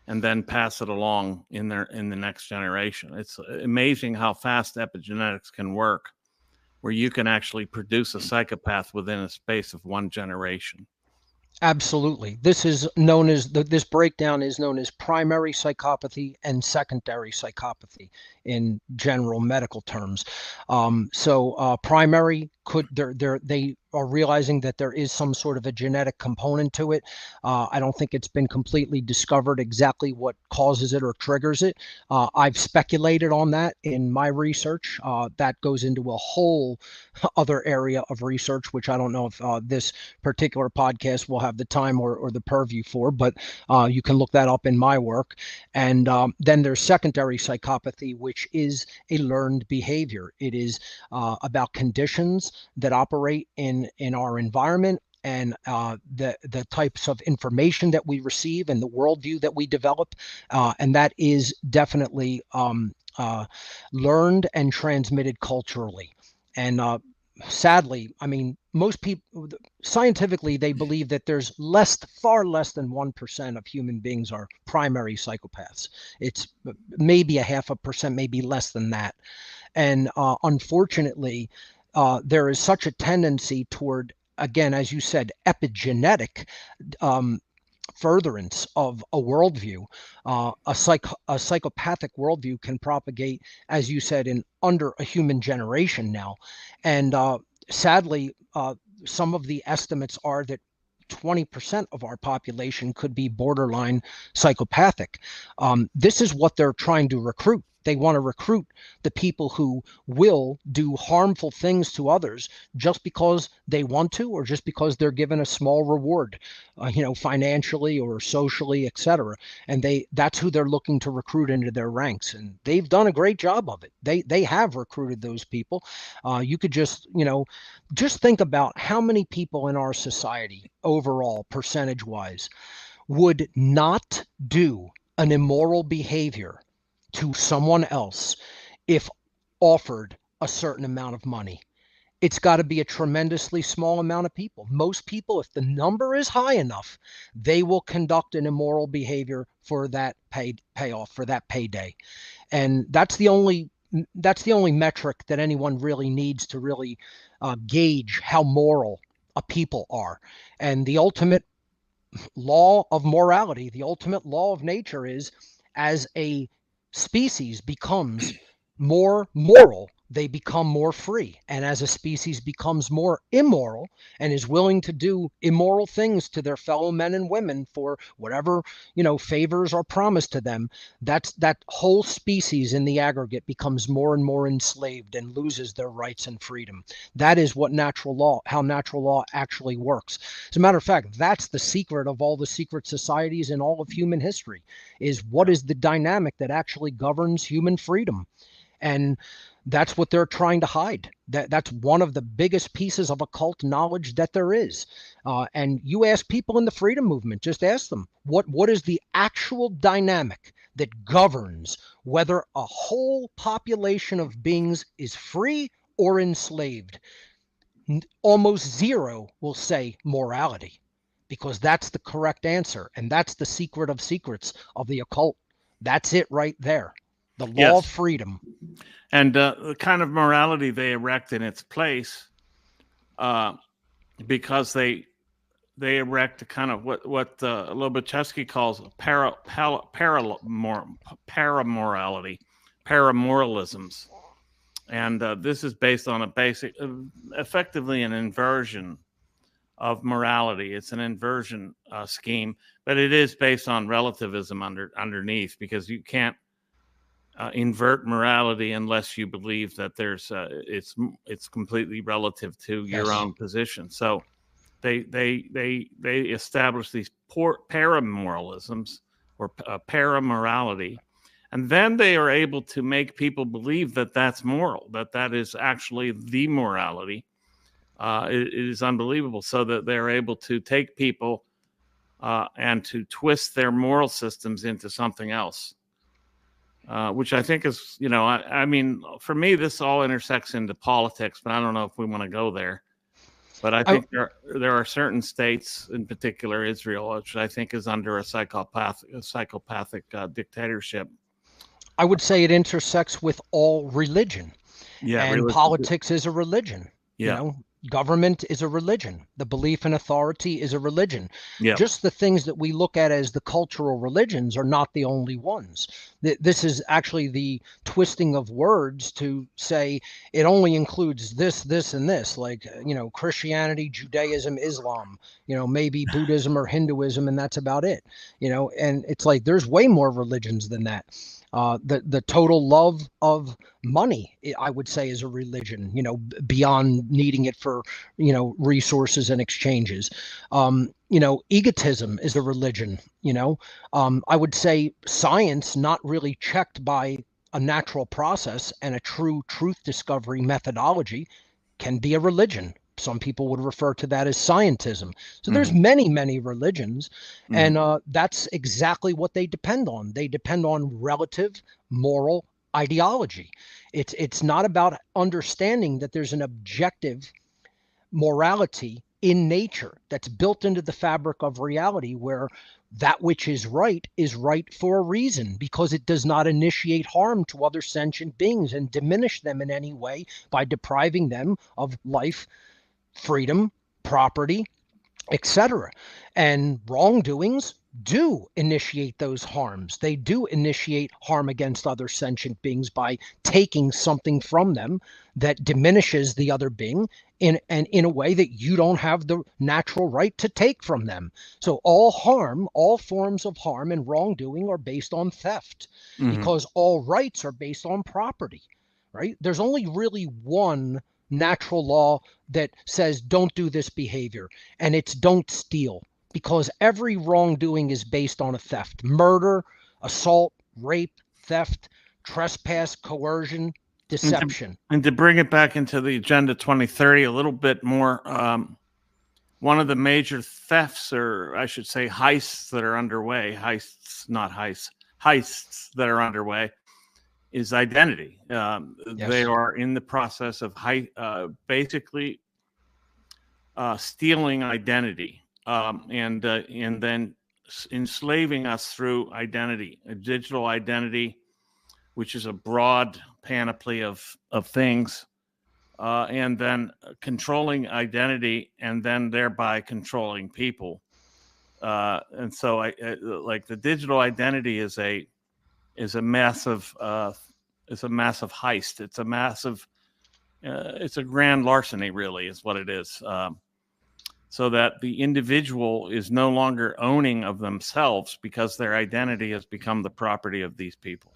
and then pass it along in the next generation. It's amazing how fast epigenetics can work, where you can actually produce a psychopath within a space of one generation. Absolutely. This is known as this breakdown is known as primary psychopathy and secondary psychopathy in general medical terms. So primary they are realizing that there is some sort of a genetic component to it. I don't think it's been completely discovered exactly what causes it or triggers it. I've speculated on that in my research. That goes into a whole other area of research, which I don't know if this particular podcast will have the time or the purview for, but you can look that up in my work. And then there's secondary psychopathy, which is a learned behavior. It is about conditions that operate in our environment, and the types of information that we receive and the worldview that we develop, and that is definitely learned and transmitted culturally. And sadly, I mean, most people scientifically, they believe that there's far less than 1% of human beings are primary psychopaths. It's maybe 0.5%, maybe less than that. And unfortunately, there is such a tendency toward, again, as you said, epigenetic furtherance of a worldview. A psychopathic worldview can propagate, as you said, in under a human generation now. And sadly, some of the estimates are that 20% of our population could be borderline psychopathic. This is what they're trying to recruit. They want to recruit the people who will do harmful things to others just because they want to, or just because they're given a small reward, financially or socially, etc. And that's who they're looking to recruit into their ranks. And they've done a great job of it. They have recruited those people. You could just think about how many people in our society overall, percentage-wise, would not do an immoral behavior to someone else if offered a certain amount of money. it's got to be a tremendously small amount of people. Most people, if the number is high enough, they will conduct an immoral behavior for that payoff, for that payday. And that's the only metric that anyone really needs to really gauge how moral a people are. And the ultimate law of morality, the ultimate law of nature is, as a species becomes more moral, they become more free. And as a species becomes more immoral and is willing to do immoral things to their fellow men and women for whatever, favors are promised to them, that whole species in the aggregate becomes more and more enslaved and loses their rights and freedom. That is what how natural law actually works. As a matter of fact, that's the secret of all the secret societies in all of human history, is what is the dynamic that actually governs human freedom. And that's what they're trying to hide. That's one of the biggest pieces of occult knowledge that there is. And you ask people in the freedom movement, just ask them, what is the actual dynamic that governs whether a whole population of beings is free or enslaved? Almost zero will say morality, because that's the correct answer. And that's the secret of secrets of the occult. That's it right there. The law of freedom. And the kind of morality they erect in its place, because they erect a kind of what Lobachevsky calls paramoralisms. And this is based on effectively an inversion of morality. It's an inversion scheme, but it is based on relativism underneath, because you can't invert morality unless you believe that there's it's completely relative to your own position. So they establish these paramoralisms or paramorality, and then they are able to make people believe that that's moral, that is actually the morality. It is unbelievable. So that they're able to take people and to twist their moral systems into something else. Which I think is, I mean, for me, this all intersects into politics, but I don't know if we want to go there. But I think there are certain states, in particular Israel, which I think is under a psychopathic dictatorship. I would say it intersects with all religion. Yeah, and religion. Politics is a religion. Yeah. Government is a religion. The belief in authority is a religion. Yeah. Just the things that we look at as the cultural religions are not the only ones. This is actually the twisting of words to say it only includes this, this, and this, like, Christianity, Judaism, Islam, maybe Buddhism or Hinduism, and that's about it. And it's like there's way more religions than that. The total love of money, I would say, is a religion, beyond needing it for, resources and exchanges. Egotism is a religion, I would say science not really checked by a natural process and a true truth discovery methodology can be a religion. Some people would refer to that as scientism. So there's many, many religions, and that's exactly what they depend on. They depend on relative moral ideology. It's not about understanding that there's an objective morality in nature that's built into the fabric of reality, where that which is right for a reason, because it does not initiate harm to other sentient beings and diminish them in any way by depriving them of life, freedom, property, etc. And wrongdoings do initiate those harms. They do initiate harm against other sentient beings by taking something from them that diminishes the other being in a way that you don't have the natural right to take from them. So all forms of harm and wrongdoing are based on theft, because all rights are based on property, right? There's only really one natural law that says don't do this behavior, and it's don't steal, because every wrongdoing is based on a theft: murder, assault, rape, theft, trespass, coercion, deception. And to bring it back into the Agenda 2030 a little bit more, one of the major thefts, or I should say heists that are underway, heists that are underway, is identity. Yes. They are in the process of basically stealing identity, and then enslaving us through identity, a digital identity, which is a broad panoply of things, and then controlling identity, and then thereby controlling people. And so, like the digital identity is a massive heist. It's a massive it's a grand larceny, really, is what it is. So that the individual is no longer owning of themselves because their identity has become the property of these people.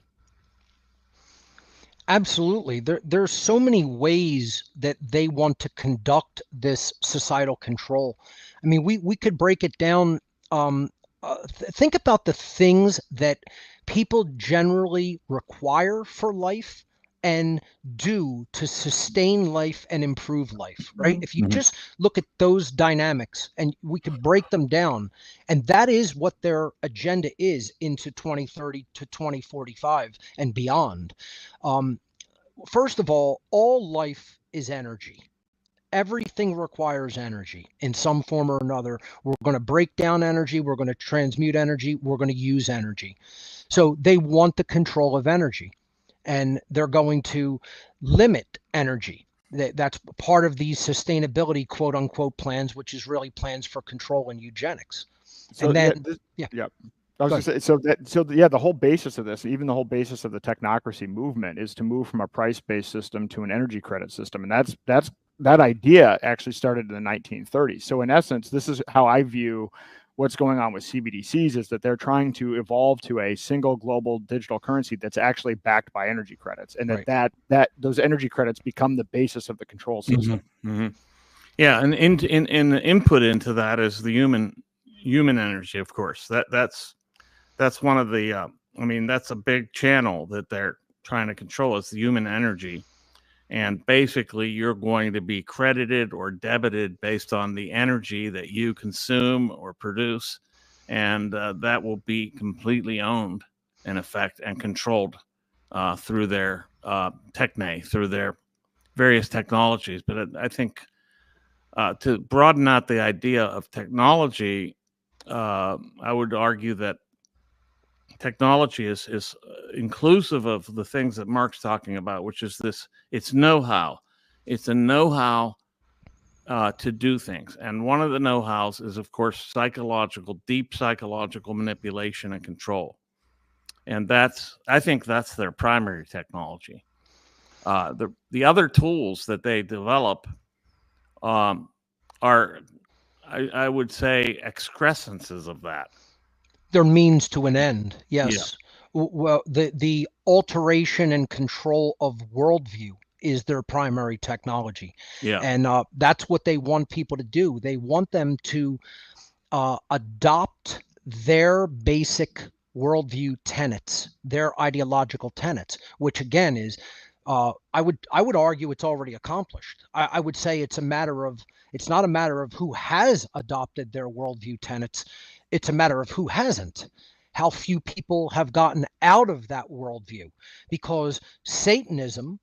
Absolutely. There's so many ways that they want to conduct this societal control. I mean, we could break it down. Think about the things that people generally require for life and do to sustain life and improve life, right? If you just look at those dynamics, and we could break them down, and that is what their agenda is into 2030 to 2045 and beyond. First of all life is energy. Everything requires energy in some form or another. We're going to break down energy. We're going to transmute energy. We're going to use energy. So they want the control of energy, and they're going to limit energy. That's part of these sustainability quote unquote plans, which is really plans for control and eugenics. So and then, I was going to say, the whole basis of this, even the whole basis of the technocracy movement, is to move from a price-based system to an energy credit system, and that idea actually started in the 1930s. So in essence, this is how I view what's going on with CBDCs, is that they're trying to evolve to a single global digital currency that's actually backed by energy credits, and that those energy credits become the basis of the control system. Yeah, and in the input into that is the human energy, of course. That's one of the I mean, that's a big channel that they're trying to control, is the human energy. And basically, you're going to be credited or debited based on the energy that you consume or produce. And that will be completely owned, in effect, and controlled through their through their various technologies. But I think to broaden out the idea of technology, I would argue that technology is inclusive of the things that Mark's talking about, which is it's know-how. It's a know-how to do things. And one of the know-hows is, of course, deep psychological manipulation and control. And I think that's their primary technology. The other tools that they develop are, I would say, excrescences of that. Their means to an end. Yes. Yeah. Well, the alteration and control of worldview is their primary technology. Yeah. And that's what they want people to do. They want them to adopt their basic worldview tenets, their ideological tenets, which again is, I would argue it's already accomplished. I would say it's not a matter of who has adopted their worldview tenets. It's a matter of who hasn't. How few people have gotten out of that worldview, because Satanism,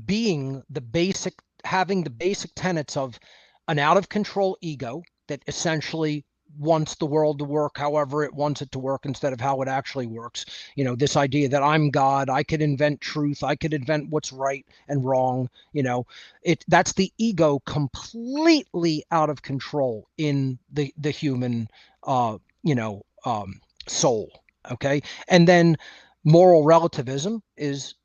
having the basic tenets of an out of control ego that essentially wants the world to work however it wants it to work instead of how it actually works. This idea that I'm God, I could invent truth, I could invent what's right and wrong. That's the ego completely out of control in the human soul. Okay. And then moral relativism is,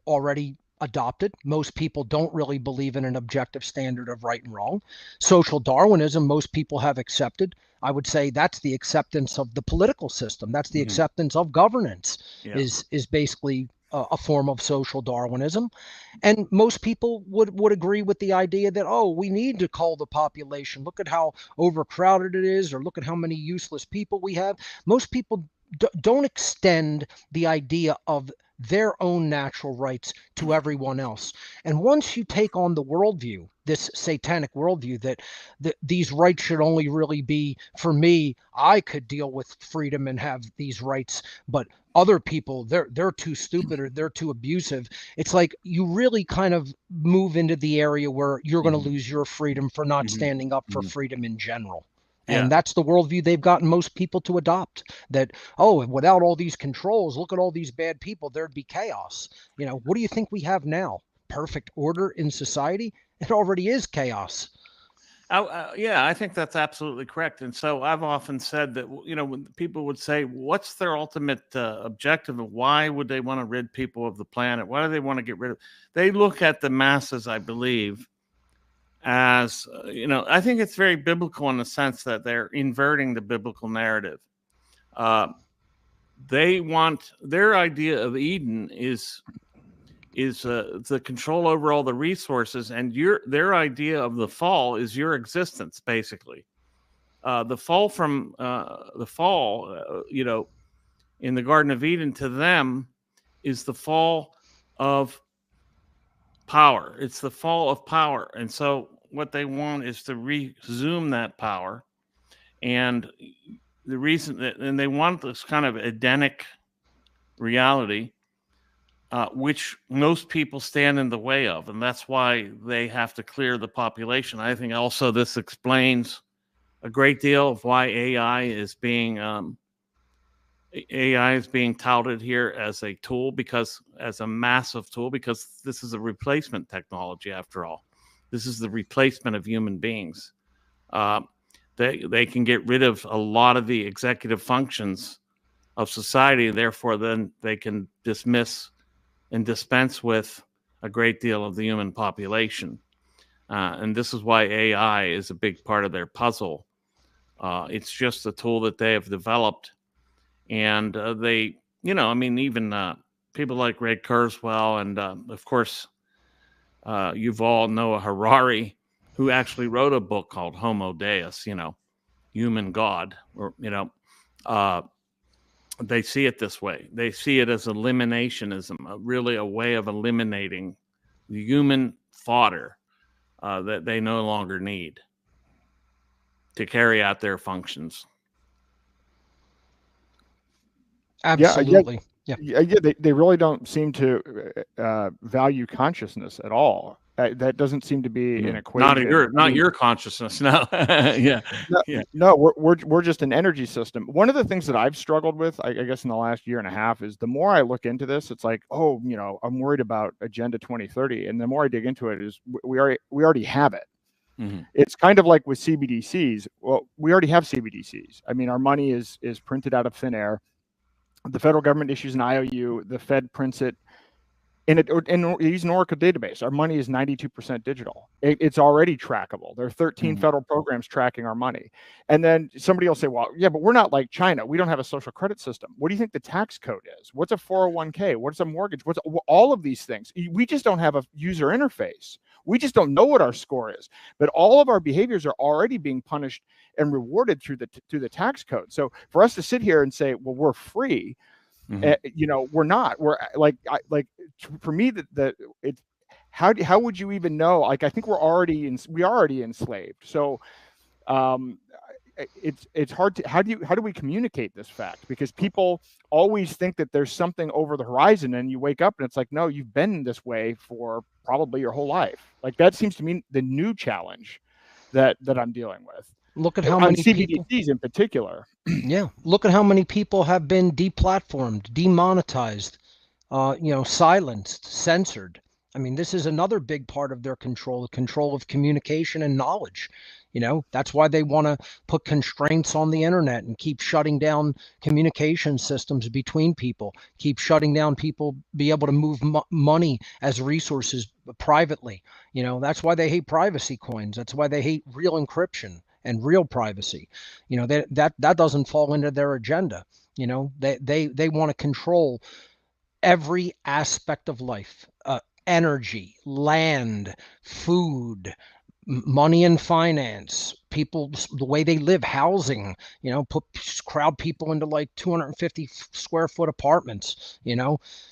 already adopted. Most people don't really believe in an objective standard of right and wrong. Social Darwinism, most people have accepted. I would say that's the acceptance of the political system. That's the acceptance of governance. Is basically a form of social Darwinism. And most people would agree with the idea that, we need to cull the population. Look at how overcrowded it is, or look at how many useless people we have. Most people don't extend the idea of their own natural rights to everyone else. And once you take on the worldview, this satanic worldview that these rights should only really be for me, I could deal with freedom and have these rights, but other people, they're too stupid or they're too abusive. It's like you really kind of move into the area where you're going to lose your freedom for not standing up for freedom in general. And that's the worldview they've gotten most people to adopt, that, oh, without all these controls, look at all these bad people, there'd be chaos. You know, what do you think we have now? Perfect order in society? It already is chaos. Yeah, I think that's absolutely correct. And so I've often said that, you know, when people would say, what's their ultimate objective and why would they want to rid people of the planet? Why do they want to get rid of? They look at the masses, I believe, as, you know, I think it's very biblical in the sense that they're inverting the biblical narrative. They want, their idea of Eden is the control over all the resources, and their idea of the fall is your existence, basically. The fall, you know, in the Garden of Eden, to them is the fall of power. It's the fall of power. And so what they want is to resume that power. And the reason that, and they want this kind of Edenic reality, which most people stand in the way of. And that's why they have to clear the population. I think also this explains a great deal of why AI is being touted here as a tool, because as a massive tool, because this is a replacement technology after all. This is the replacement of human beings. They can get rid of a lot of the executive functions of society. Therefore, then they can dismiss and dispense with a great deal of the human population. And this is why AI is a big part of their puzzle. It's just a tool that they have developed. And they, you know, I mean, even people like Ray Kurzweil and, of course, Yuval Noah Harari, who actually wrote a book called Homo Deus, you know, human God, or, you know, they see it this way. They see it as eliminationism, really a way of eliminating the human fodder that they no longer need to carry out their functions. Absolutely. Yeah, they really don't seem to value consciousness at all. That doesn't seem to be an equation. Not your consciousness. No. No, we're just an energy system. One of the things that I've struggled with, I guess, in the last year and a half is the more I look into this, it's like, oh, you know, I'm worried about Agenda 2030, and the more I dig into it, is we already have it. Mm-hmm. It's kind of like with CBDCs. Well, we already have CBDCs. I mean, our money is printed out of thin air. The federal government issues an IOU. The Fed prints it, and it uses an Oracle database. Our money is 92% digital. It's already trackable. There are 13 federal programs tracking our money. And then somebody will say, well, yeah, but we're not like China. We don't have a social credit system. What do you think the tax code is? What's a 401k? What's a mortgage? What's all of these things? We just don't have a user interface. We just don't know what our score is. But all of our behaviors are already being punished and rewarded through the tax code. So for us to sit here and say, well, we're free, you know, we're not. We're like for me, it's how would you even know? Like, I think we are already enslaved. So it's hard to how do we communicate this fact? Because people always think that there's something over the horizon, and you wake up and it's like, no, you've been this way for probably your whole life. Like, that seems to me the new challenge that I'm dealing with. Look at how many CBDCs in particular. Yeah, look at how many people have been deplatformed, demonetized, you know, silenced, censored. I mean, this is another big part of their control, the control of communication and knowledge. You know, that's why they want to put constraints on the internet and keep shutting down communication systems between people, keep shutting down people be able to move money as resources privately. You know, that's why they hate privacy coins. That's why they hate real encryption and real privacy. You know, that doesn't fall into their agenda. You know, they want to control every aspect of life, energy, land, food, money and finance, people, the way they live, housing, crowd people into like 250 square foot apartments,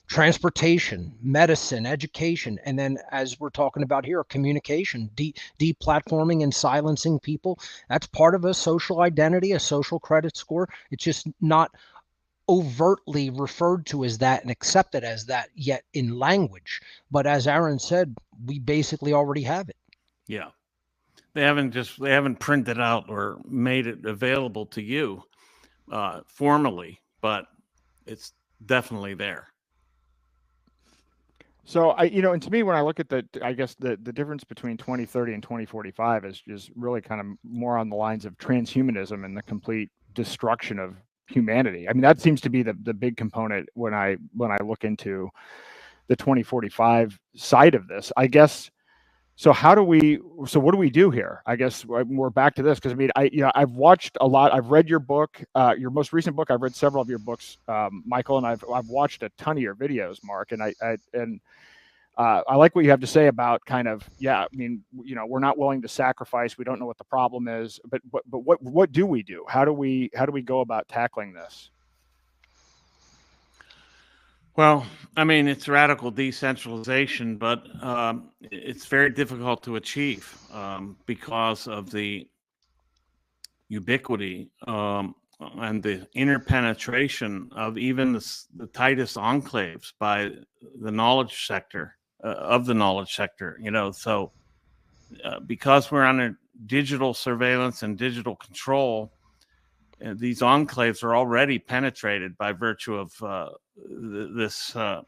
transportation, medicine, education. And then, as we're talking about here, communication, deplatforming and silencing people. That's part of a social identity, a social credit score. It's just not overtly referred to as that and accepted as that yet in language. But as Aaron said, we basically already have it. Yeah. They haven't printed out or made it available to you formally, but it's definitely there. So and to me, when I look at I guess the difference between 2030 and 2045 is really kind of more on the lines of transhumanism and the complete destruction of humanity. I mean, that seems to be the big component when I look into the 2045 side of this, I guess. So what do we do here? I guess we're back to this, because I mean, I've watched a lot. I've read your book, your most recent book. I've read several of your books, Michael, and I've watched a ton of your videos, Mark. And I like what you have to say about kind of, I mean, we're not willing to sacrifice. We don't know what the problem is, but what do we do? How do we go about tackling this? Well, I mean, it's radical decentralization, but it's very difficult to achieve because of the ubiquity and the interpenetration of even the tightest enclaves by the knowledge sector of the knowledge sector. So because we're under digital surveillance and digital control, these enclaves are already penetrated by virtue of the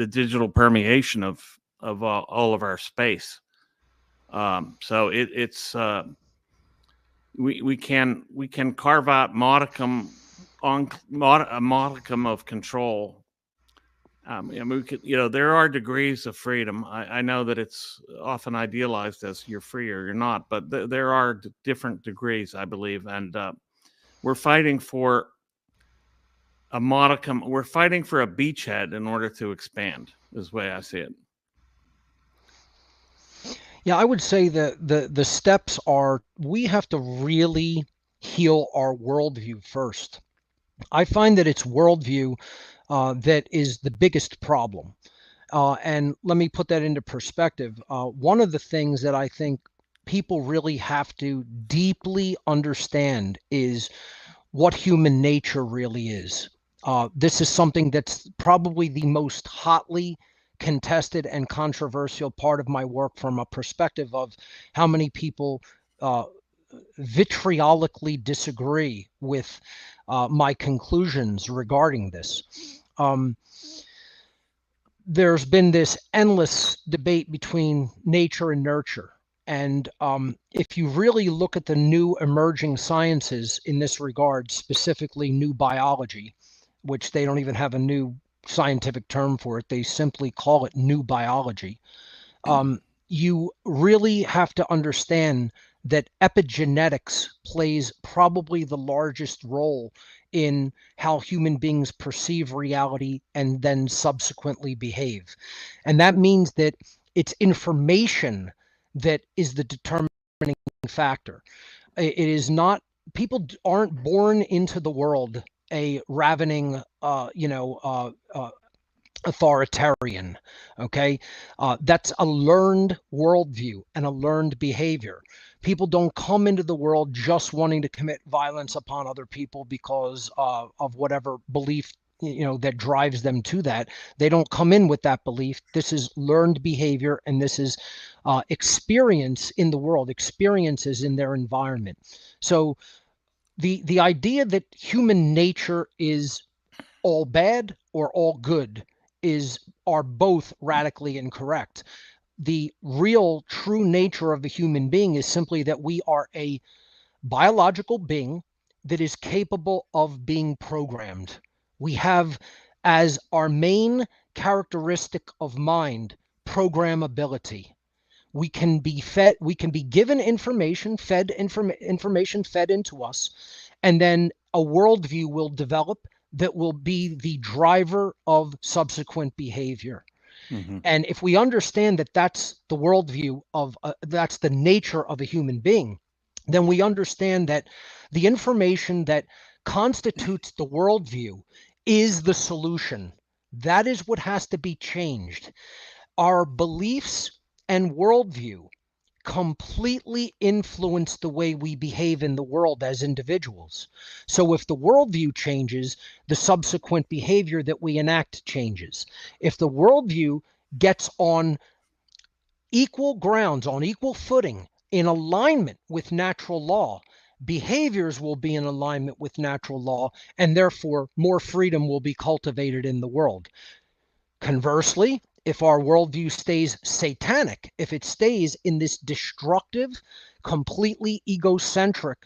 digital permeation of all of our space. So we can carve out a modicum of control. We could, there are degrees of freedom. I know that it's often idealized as you're free or you're not, but there are different degrees, I believe, and we're fighting for a modicum. We're fighting for a beachhead in order to expand, is the way I see it. Yeah, I would say that the steps are, we have to really heal our worldview first. I find that it's worldview that is the biggest problem. And let me put that into perspective. One of the things that I think people really have to deeply understand is what human nature really is. This is something that's probably the most hotly contested and controversial part of my work, from a perspective of how many people vitriolically disagree with my conclusions regarding this. There's been this endless debate between nature and nurture. And if you really look at the new emerging sciences in this regard, specifically new biology, which they don't even have a new scientific term for it, they simply call it new biology. You really have to understand that epigenetics plays probably the largest role in how human beings perceive reality and then subsequently behave. And that means that it's information that is the determining factor. It is not, people aren't born into the world a ravening, authoritarian. Okay. That's a learned worldview and a learned behavior. People don't come into the world just wanting to commit violence upon other people because of whatever belief that drives them to that. They don't come in with that belief. This is learned behavior, and this is experience in the world, experiences in their environment. So the idea that human nature is all bad or all good are both radically incorrect. The real true nature of a human being is simply that we are a biological being that is capable of being programmed. We have as our main characteristic of mind programmability. We can be fed, we can be given information, information fed into us, and then a worldview will develop that will be the driver of subsequent behavior. Mm-hmm. And if we understand that that's the worldview of, that's the nature of a human being, then we understand that the information that constitutes the worldview is the solution. That is what has to be changed. Our beliefs and worldview completely influence the way we behave in the world as individuals. So if the worldview changes, the subsequent behavior that we enact changes. If the worldview gets on equal grounds, on equal footing, in alignment with natural law, behaviors will be in alignment with natural law, and therefore more freedom will be cultivated in the world. Conversely, if our worldview stays satanic, if it stays in this destructive, completely egocentric,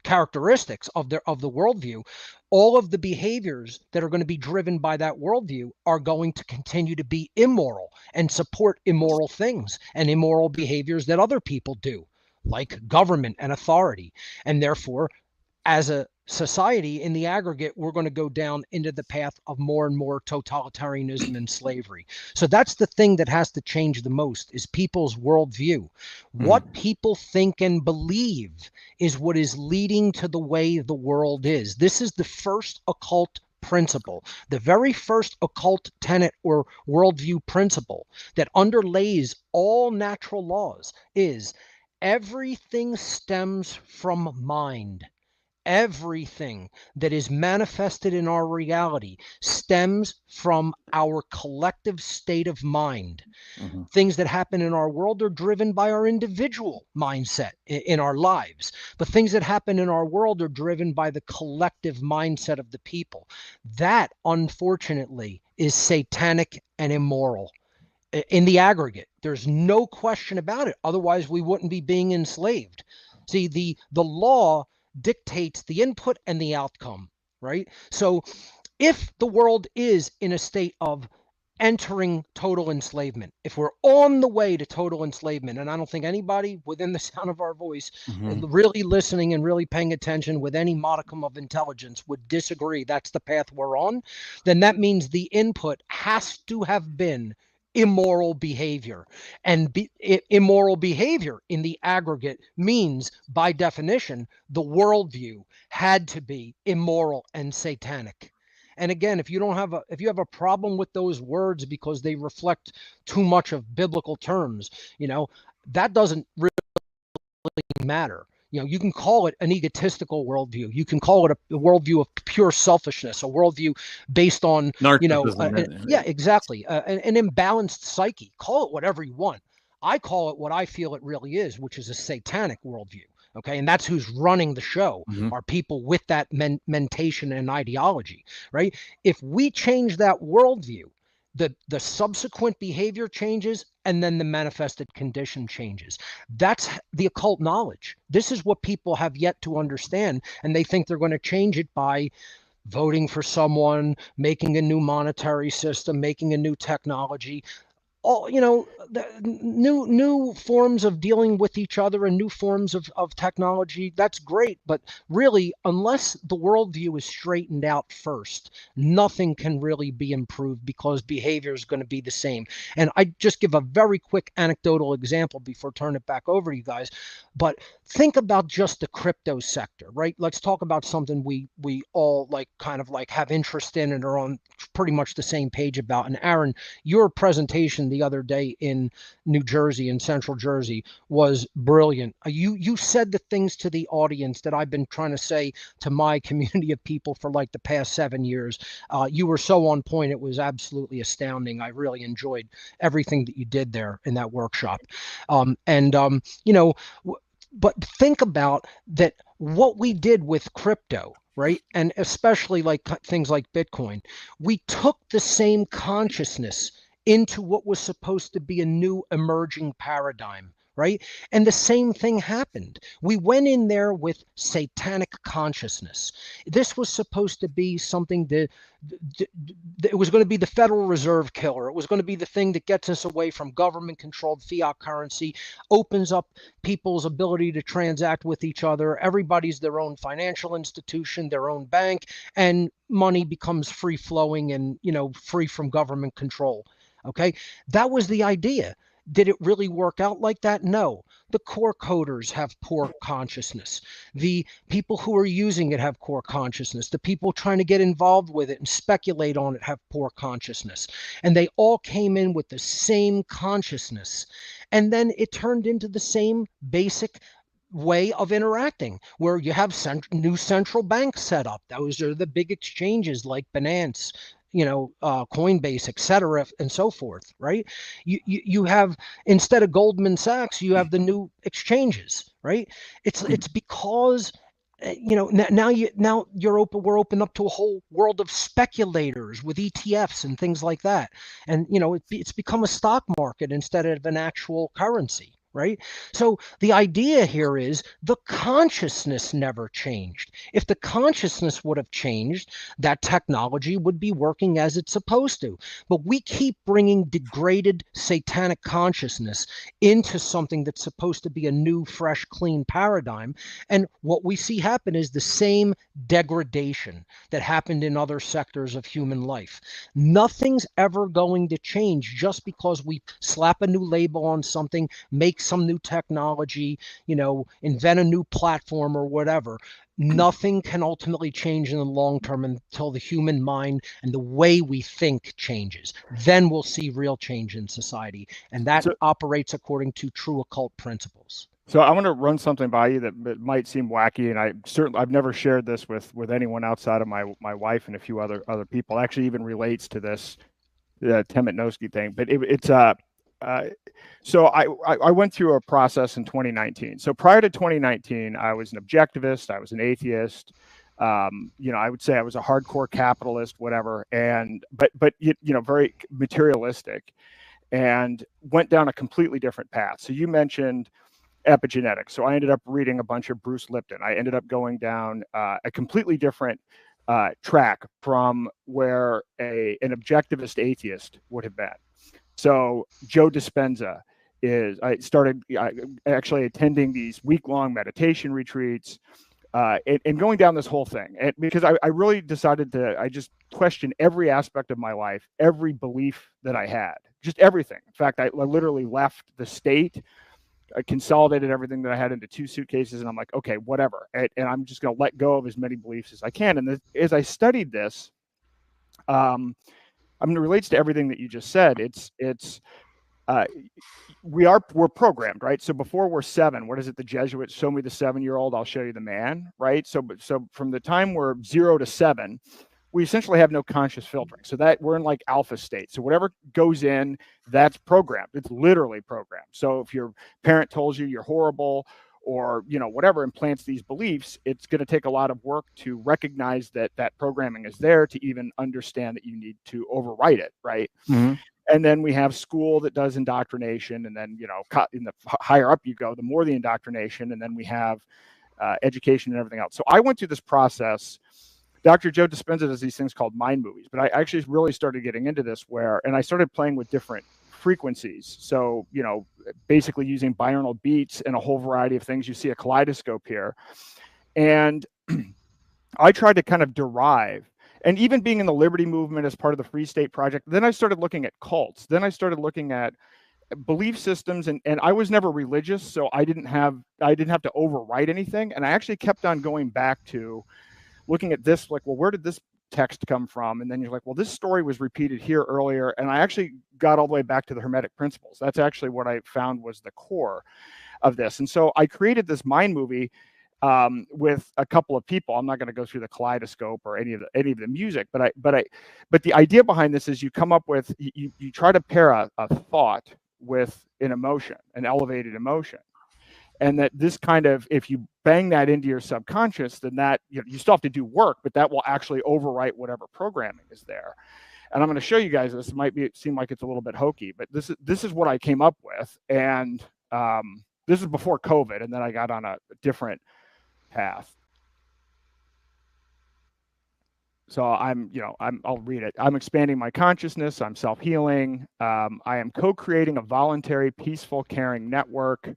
characteristics of the worldview, all of the behaviors that are going to be driven by that worldview are going to continue to be immoral and support immoral things and immoral behaviors that other people do, like government and authority. And therefore, as a society in the aggregate, we're going to go down into the path of more and more totalitarianism and slavery. So that's the thing that has to change the most, is people's worldview. What people think and believe is what is leading to the way the world is. This is the first occult principle, the very first occult tenet or worldview principle that underlays all natural laws is everything stems from mind. Everything that is manifested in our reality stems from our collective state of mind. Things that happen in our world are driven by our individual mindset in our lives. But things that happen in our world are driven by the collective mindset of the people. That, unfortunately, is satanic and immoral in the aggregate. There's no question about it. Otherwise, we wouldn't be being enslaved. See, the law dictates the input and the outcome, right? So if the world is in a state of entering total enslavement, if we're on the way to total enslavement, and I don't think anybody within the sound of our voice really listening and really paying attention with any modicum of intelligence would disagree that's the path we're on, then that means the input has to have been immoral behavior. And immoral behavior in the aggregate means, by definition, the worldview had to be immoral and satanic. And again, if you have a problem with those words because they reflect too much of biblical terms, that doesn't really matter. You can call it an egotistical worldview. You can call it a worldview of pure selfishness, a worldview based on, yeah, exactly, an imbalanced psyche. Call it whatever you want. I call it what I feel it really is, which is a satanic worldview. Okay, and that's who's running the show, are people with that mentation and ideology, right? If we change that worldview, the subsequent behavior changes, and then the manifested condition changes. That's the occult knowledge. This is what people have yet to understand, and they think they're going to change it by voting for someone, making a new monetary system, making a new technology. All the new forms of dealing with each other and new forms of technology. That's great, but really, unless the worldview is straightened out first, nothing can really be improved, because behavior is going to be the same. And I just give a very quick anecdotal example before turning it back over to you guys. But think about just the crypto sector, right? Let's talk about something we all kind of have interest in and are on pretty much the same page about. And Aaron, your presentation the other day in New Jersey, in Central Jersey, was brilliant. You said the things to the audience that I've been trying to say to my community of people for the past 7 years. You were so on point. It was absolutely astounding. I really enjoyed everything that you did there in that workshop. But think about that, what we did with crypto, right? And especially things like Bitcoin, we took the same consciousness into what was supposed to be a new emerging paradigm, right? And the same thing happened. We went in there with satanic consciousness. This was supposed to be something that it was going to be the Federal Reserve killer. It was going to be the thing that gets us away from government-controlled fiat currency, opens up people's ability to transact with each other. Everybody's their own financial institution, their own bank, and money becomes free-flowing and, free from government control. Okay, that was the idea. Did it really work out like that? No. The core coders have poor consciousness. The people who are using it have poor consciousness. The people trying to get involved with it and speculate on it have poor consciousness. And they all came in with the same consciousness. And then it turned into the same basic way of interacting, where you have new central banks set up. Those are the big exchanges like Binance, Coinbase, etc., and so forth, right? You have, instead of Goldman Sachs, you have the new exchanges, right? It's because now we're open up to a whole world of speculators with ETFs and things like that, and it's become a stock market instead of an actual currency. Right? So the idea here is the consciousness never changed. If the consciousness would have changed, that technology would be working as it's supposed to. But we keep bringing degraded satanic consciousness into something that's supposed to be a new, fresh, clean paradigm. And what we see happen is the same degradation that happened in other sectors of human life. Nothing's ever going to change just because we slap a new label on something, make some new technology, invent a new platform or whatever. Nothing can ultimately change in the long term until the human mind and the way we think changes. Then we'll see real change in society. And that operates according to true occult principles. So I want to run something by you that might seem wacky, and I've never shared this with anyone outside of my wife and a few other people. It actually even relates to this Temetnosky thing, but so I went through a process in 2019. So prior to 2019, I was an objectivist, I was an atheist. I would say I was a hardcore capitalist, whatever, but very materialistic, and went down a completely different path. So you mentioned epigenetics. So I ended up reading a bunch of Bruce Lipton. I ended up going down a completely different track from where an objectivist atheist would have been. So Joe Dispenza I started actually attending these week-long meditation retreats and going down this whole thing. And because I really decided I just questioned every aspect of my life, every belief that I had, just everything. In fact, I literally left the state. I consolidated everything that I had into 2 suitcases, and I'm like, okay, whatever. And I'm just going to let go of as many beliefs as I can. And as I studied this, it relates to everything that you just said. We're programmed, right? So before we're 7, what is it? The Jesuits, show me the 7-year-old, I'll show you the man, right? So from the time we're 0 to 7, we essentially have no conscious filtering. So that we're in like alpha state. So whatever goes in, that's programmed. It's literally programmed. So if your parent tells you you're horrible, or whatever, implants these beliefs, it's going to take a lot of work to recognize that programming is there, to even understand that you need to overwrite it, right? Mm-hmm. And then we have school that does indoctrination, and then in the higher up you go, the more the indoctrination, and then we have education and everything else. So I went through this process. Dr. Joe Dispenza does these things called mind movies, but I actually really started getting into this and I started playing with different frequencies. So, basically using binaural beats and a whole variety of things. You see a kaleidoscope here. And I tried to kind of derive, and even being in the Liberty movement as part of the Free State Project, then I started looking at cults. Then I started looking at belief systems, and I was never religious, so I didn't have to overwrite anything. And I actually kept on going back to looking at this, like, well, where did this text come from? And then you're like, well, this story was repeated here earlier. And I actually got all the way back to the Hermetic principles. That's actually what I found was the core of this. And so I created this mind movie with a couple of people. I'm not going to go through the kaleidoscope or any of the music, but the idea behind this is you come up with, you try to pair a thought with an emotion, an elevated emotion. And that this kind of, if you bang that into your subconscious, then that, you still have to do work, but that will actually overwrite whatever programming is there. And I'm going to show you guys this. It might seem like it's a little bit hokey, but this is what I came up with. And this is before COVID, and then I got on a different path. So I'll read it. I'm expanding my consciousness. I'm self-healing. I am co-creating a voluntary, peaceful, caring network.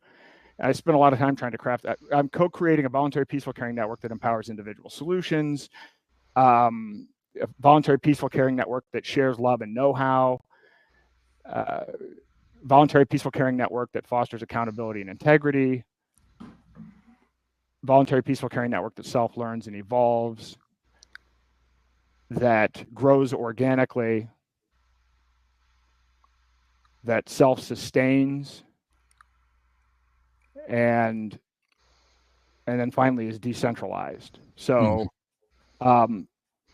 I spent a lot of time trying to craft that. I'm co-creating a voluntary, peaceful, caring network that empowers individual solutions. A voluntary, peaceful, caring network that shares love and know-how. voluntary peaceful caring network that fosters accountability and integrity, voluntary peaceful caring network that self-learns and evolves, that grows organically, that self-sustains, and then finally is decentralized. So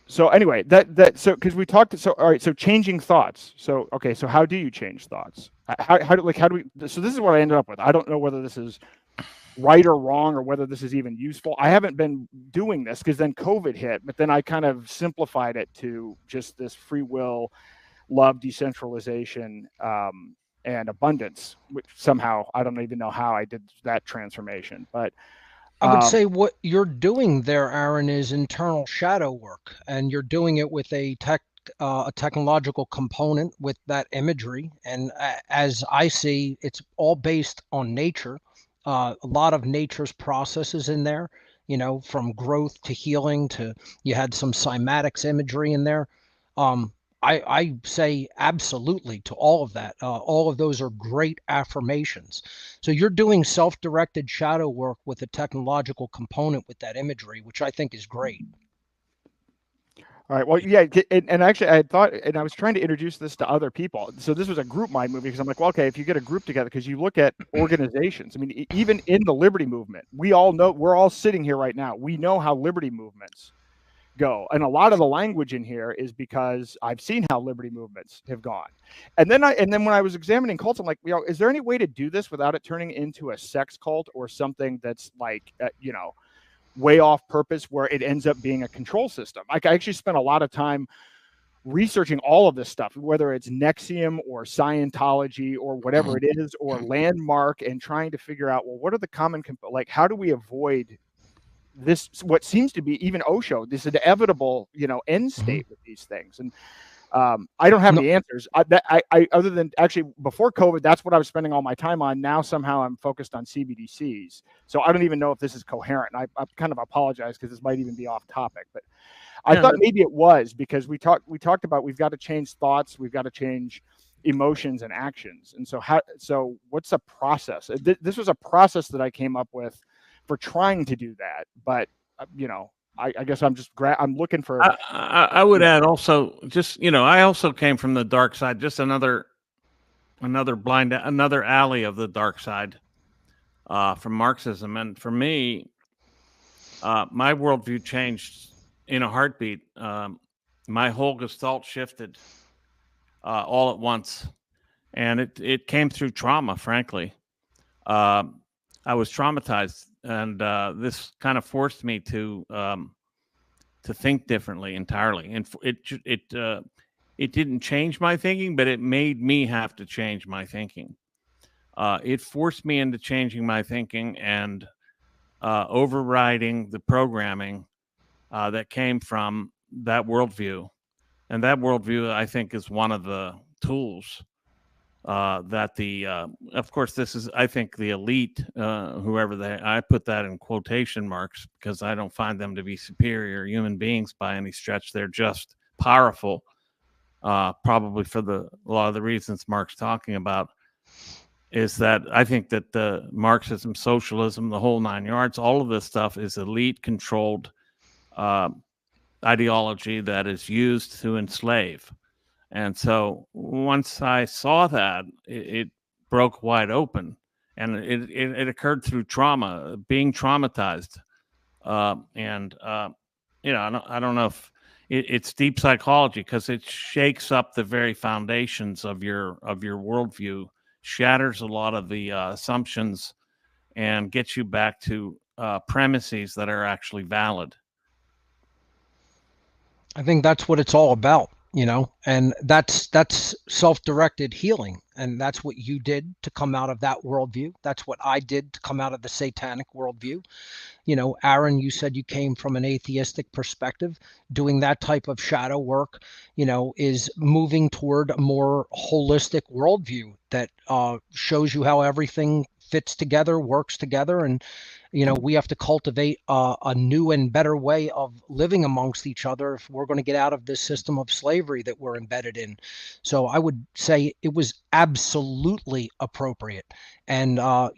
so anyway, so because we talked, so all right, so changing thoughts. So okay, so how do you change thoughts? How do we? So this is what I ended up with. I don't know whether this is right or wrong, or whether this is even useful. I haven't been doing this because then COVID hit, but then I kind of simplified it to just this free will, love, decentralization, and abundance. Which somehow I don't even know how I did that transformation, but. I would say what you're doing there, Aaron, is internal shadow work, and you're doing it with a technological component with that imagery. And as I see, it's all based on nature. A lot of nature's processes in there, you know, from growth to healing to you had some cymatics imagery in there. I say absolutely to all of that. All of those are great affirmations. So you're doing self-directed shadow work with a technological component with that imagery, which I think is great. All right. Well, yeah, and actually, I had thought, and I was trying to introduce this to other people. So this was a group mind movie because I'm like, well, okay, if you get a group together, because you look at organizations. I mean, even in the liberty movement, we all know, we're all sitting here right now. We know how liberty movements go, and a lot of the language in here is because I've seen how liberty movements have gone. And then when I was examining cults, I'm like, you know, is there any way to do this without it turning into a sex cult or something that's like, you know, way off purpose, where it ends up being a control system? Like, I actually spent a lot of time researching all of this stuff, whether it's Nexium or Scientology or whatever it is, or Landmark, and trying to figure out, well, what are the common, like, how do we avoid this, what seems to be even Osho, this inevitable, you know, end state with these things? And I don't have any answers. I other than actually before COVID, that's what I was spending all my time on. Now somehow I'm focused on CBDCs, so I don't even know if this is coherent. And I kind of apologize because this might even be off topic, but I thought maybe it was, because we talked about we've got to change thoughts, we've got to change emotions and actions. And so what's a process? This was a process that I came up with for trying to do that, but you know, I guess I'm just I'm looking for. I would add also, just, you know, I also came from the dark side, just another alley of the dark side, from Marxism. And for me, my worldview changed in a heartbeat. My whole gestalt shifted all at once, and it came through trauma. Frankly, I was traumatized, and this kind of forced me to think differently entirely. And it didn't change my thinking, but it made me have to change my thinking. It forced me into changing my thinking and overriding the programming that came from that worldview. And that worldview, I think, is one of the tools that of course, this is, I think, the elite, whoever I put that in quotation marks because I don't find them to be superior human beings by any stretch. They're just powerful, probably for a lot of the reasons Mark's talking about. Is that I think that the Marxism, socialism, the whole nine yards, all of this stuff is elite controlled ideology that is used to enslave. And so once I saw that, it broke wide open, and it occurred through trauma, being traumatized. And you know, I don't know if it's deep psychology, because it shakes up the very foundations of your worldview, shatters a lot of the assumptions, and gets you back to premises that are actually valid. I think that's what it's all about, you know, and that's self-directed healing. And that's what you did to come out of that worldview. That's what I did to come out of the satanic worldview. You know, Aaron, you said you came from an atheistic perspective. Doing that type of shadow work, you know, is moving toward a more holistic worldview that shows you how everything fits together, works together. And we have to cultivate a new and better way of living amongst each other if we're going to get out of this system of slavery that we're embedded in. So I would say it was absolutely appropriate. And I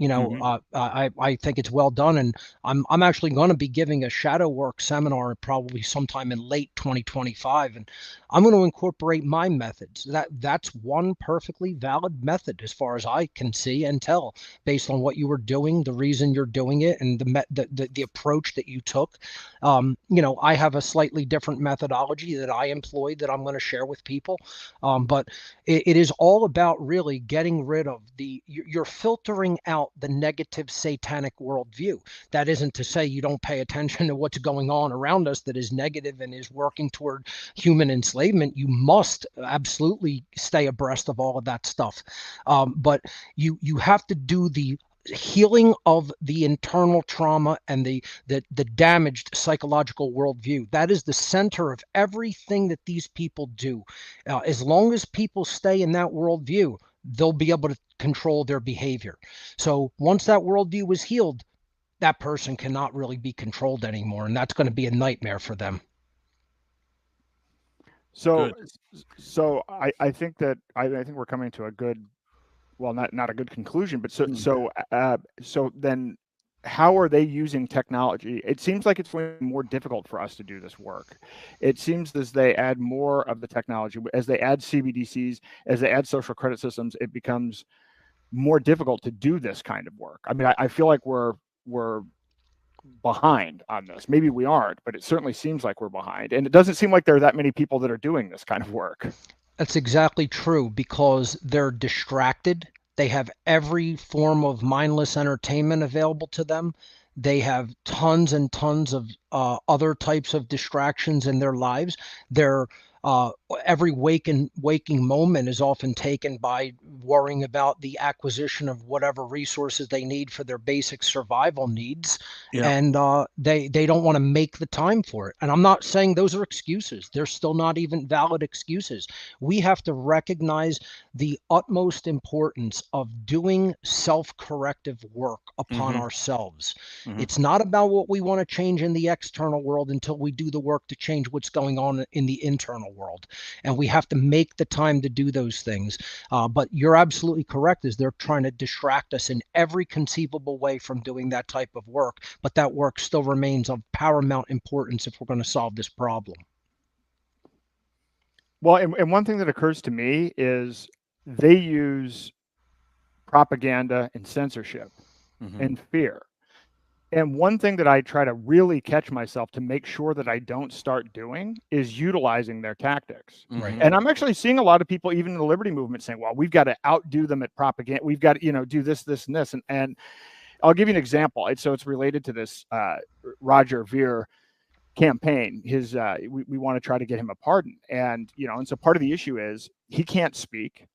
think it's well done. And I'm actually going to be giving a shadow work seminar probably sometime in late 2025, and I'm going to incorporate my methods. That's one perfectly valid method as far as I can see and tell, based on what you were doing, the reason you're doing it, and the approach that you took. I have a slightly different methodology that I employed that I'm going to share with people, but it is all about really getting rid of you're filtering out the negative satanic worldview. That isn't to say you don't pay attention to what's going on around us that is negative and is working toward human enslavement. You must absolutely stay abreast of all of that stuff. But you have to do the healing of the internal trauma and the damaged psychological worldview. That is the center of everything that these people do. As long as people stay in that worldview, they'll be able to control their behavior. So once that worldview is healed, that person cannot really be controlled anymore, and that's going to be a nightmare for them. So I think that I think we're coming to a good, well, not a good conclusion, but so then how are they using technology? It seems like it's more difficult for us to do this work. It seems as they add more of the technology, as they add CBDCs, as they add social credit systems, it becomes more difficult to do this kind of work. I mean, I feel like we're behind on this. Maybe we aren't, but it certainly seems like we're behind. And it doesn't seem like there are that many people that are doing this kind of work. That's exactly true, because they're distracted. They have every form of mindless entertainment available to them. They have tons and tons of other types of distractions in their lives. They're every waking moment is often taken by worrying about the acquisition of whatever resources they need for their basic survival needs. Yeah. And they don't want to make the time for it. And I'm not saying those are excuses. They're still not even valid excuses. We have to recognize the utmost importance of doing self-corrective work upon ourselves. It's not about what we want to change in the external world until we do the work to change what's going on in the internal world. And we have to make the time to do those things. But you're absolutely correct, is they're trying to distract us in every conceivable way from doing that type of work. But that work still remains of paramount importance if we're going to solve this problem. Well, and one thing that occurs to me is they use propaganda and censorship and fear. And one thing that I try to really catch myself to make sure that I don't start doing is utilizing their tactics. Right. And I'm actually seeing a lot of people, even in the liberty movement, saying, well, we've got to outdo them at propaganda. We've got to, do this, this, and this. And I'll give you an example. So it's related to this Roger Ver campaign. We want to try to get him a pardon. And so part of the issue is he can't speak.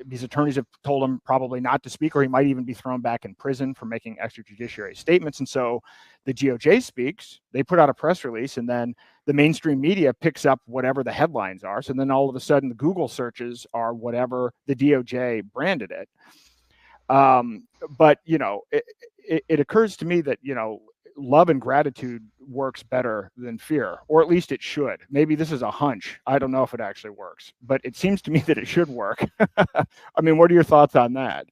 His attorneys have told him probably not to speak, or he might even be thrown back in prison for making extrajudiciary statements. And so the DOJ speaks, they put out a press release, and then the mainstream media picks up whatever the headlines are. So then all of a sudden the Google searches are whatever the DOJ branded it. But, it occurs to me that, love and gratitude works better than fear, or at least it should.Maybe this is a hunch. I don't know if it actually works, but it seems to me that it should work. I mean, what are your thoughts on that?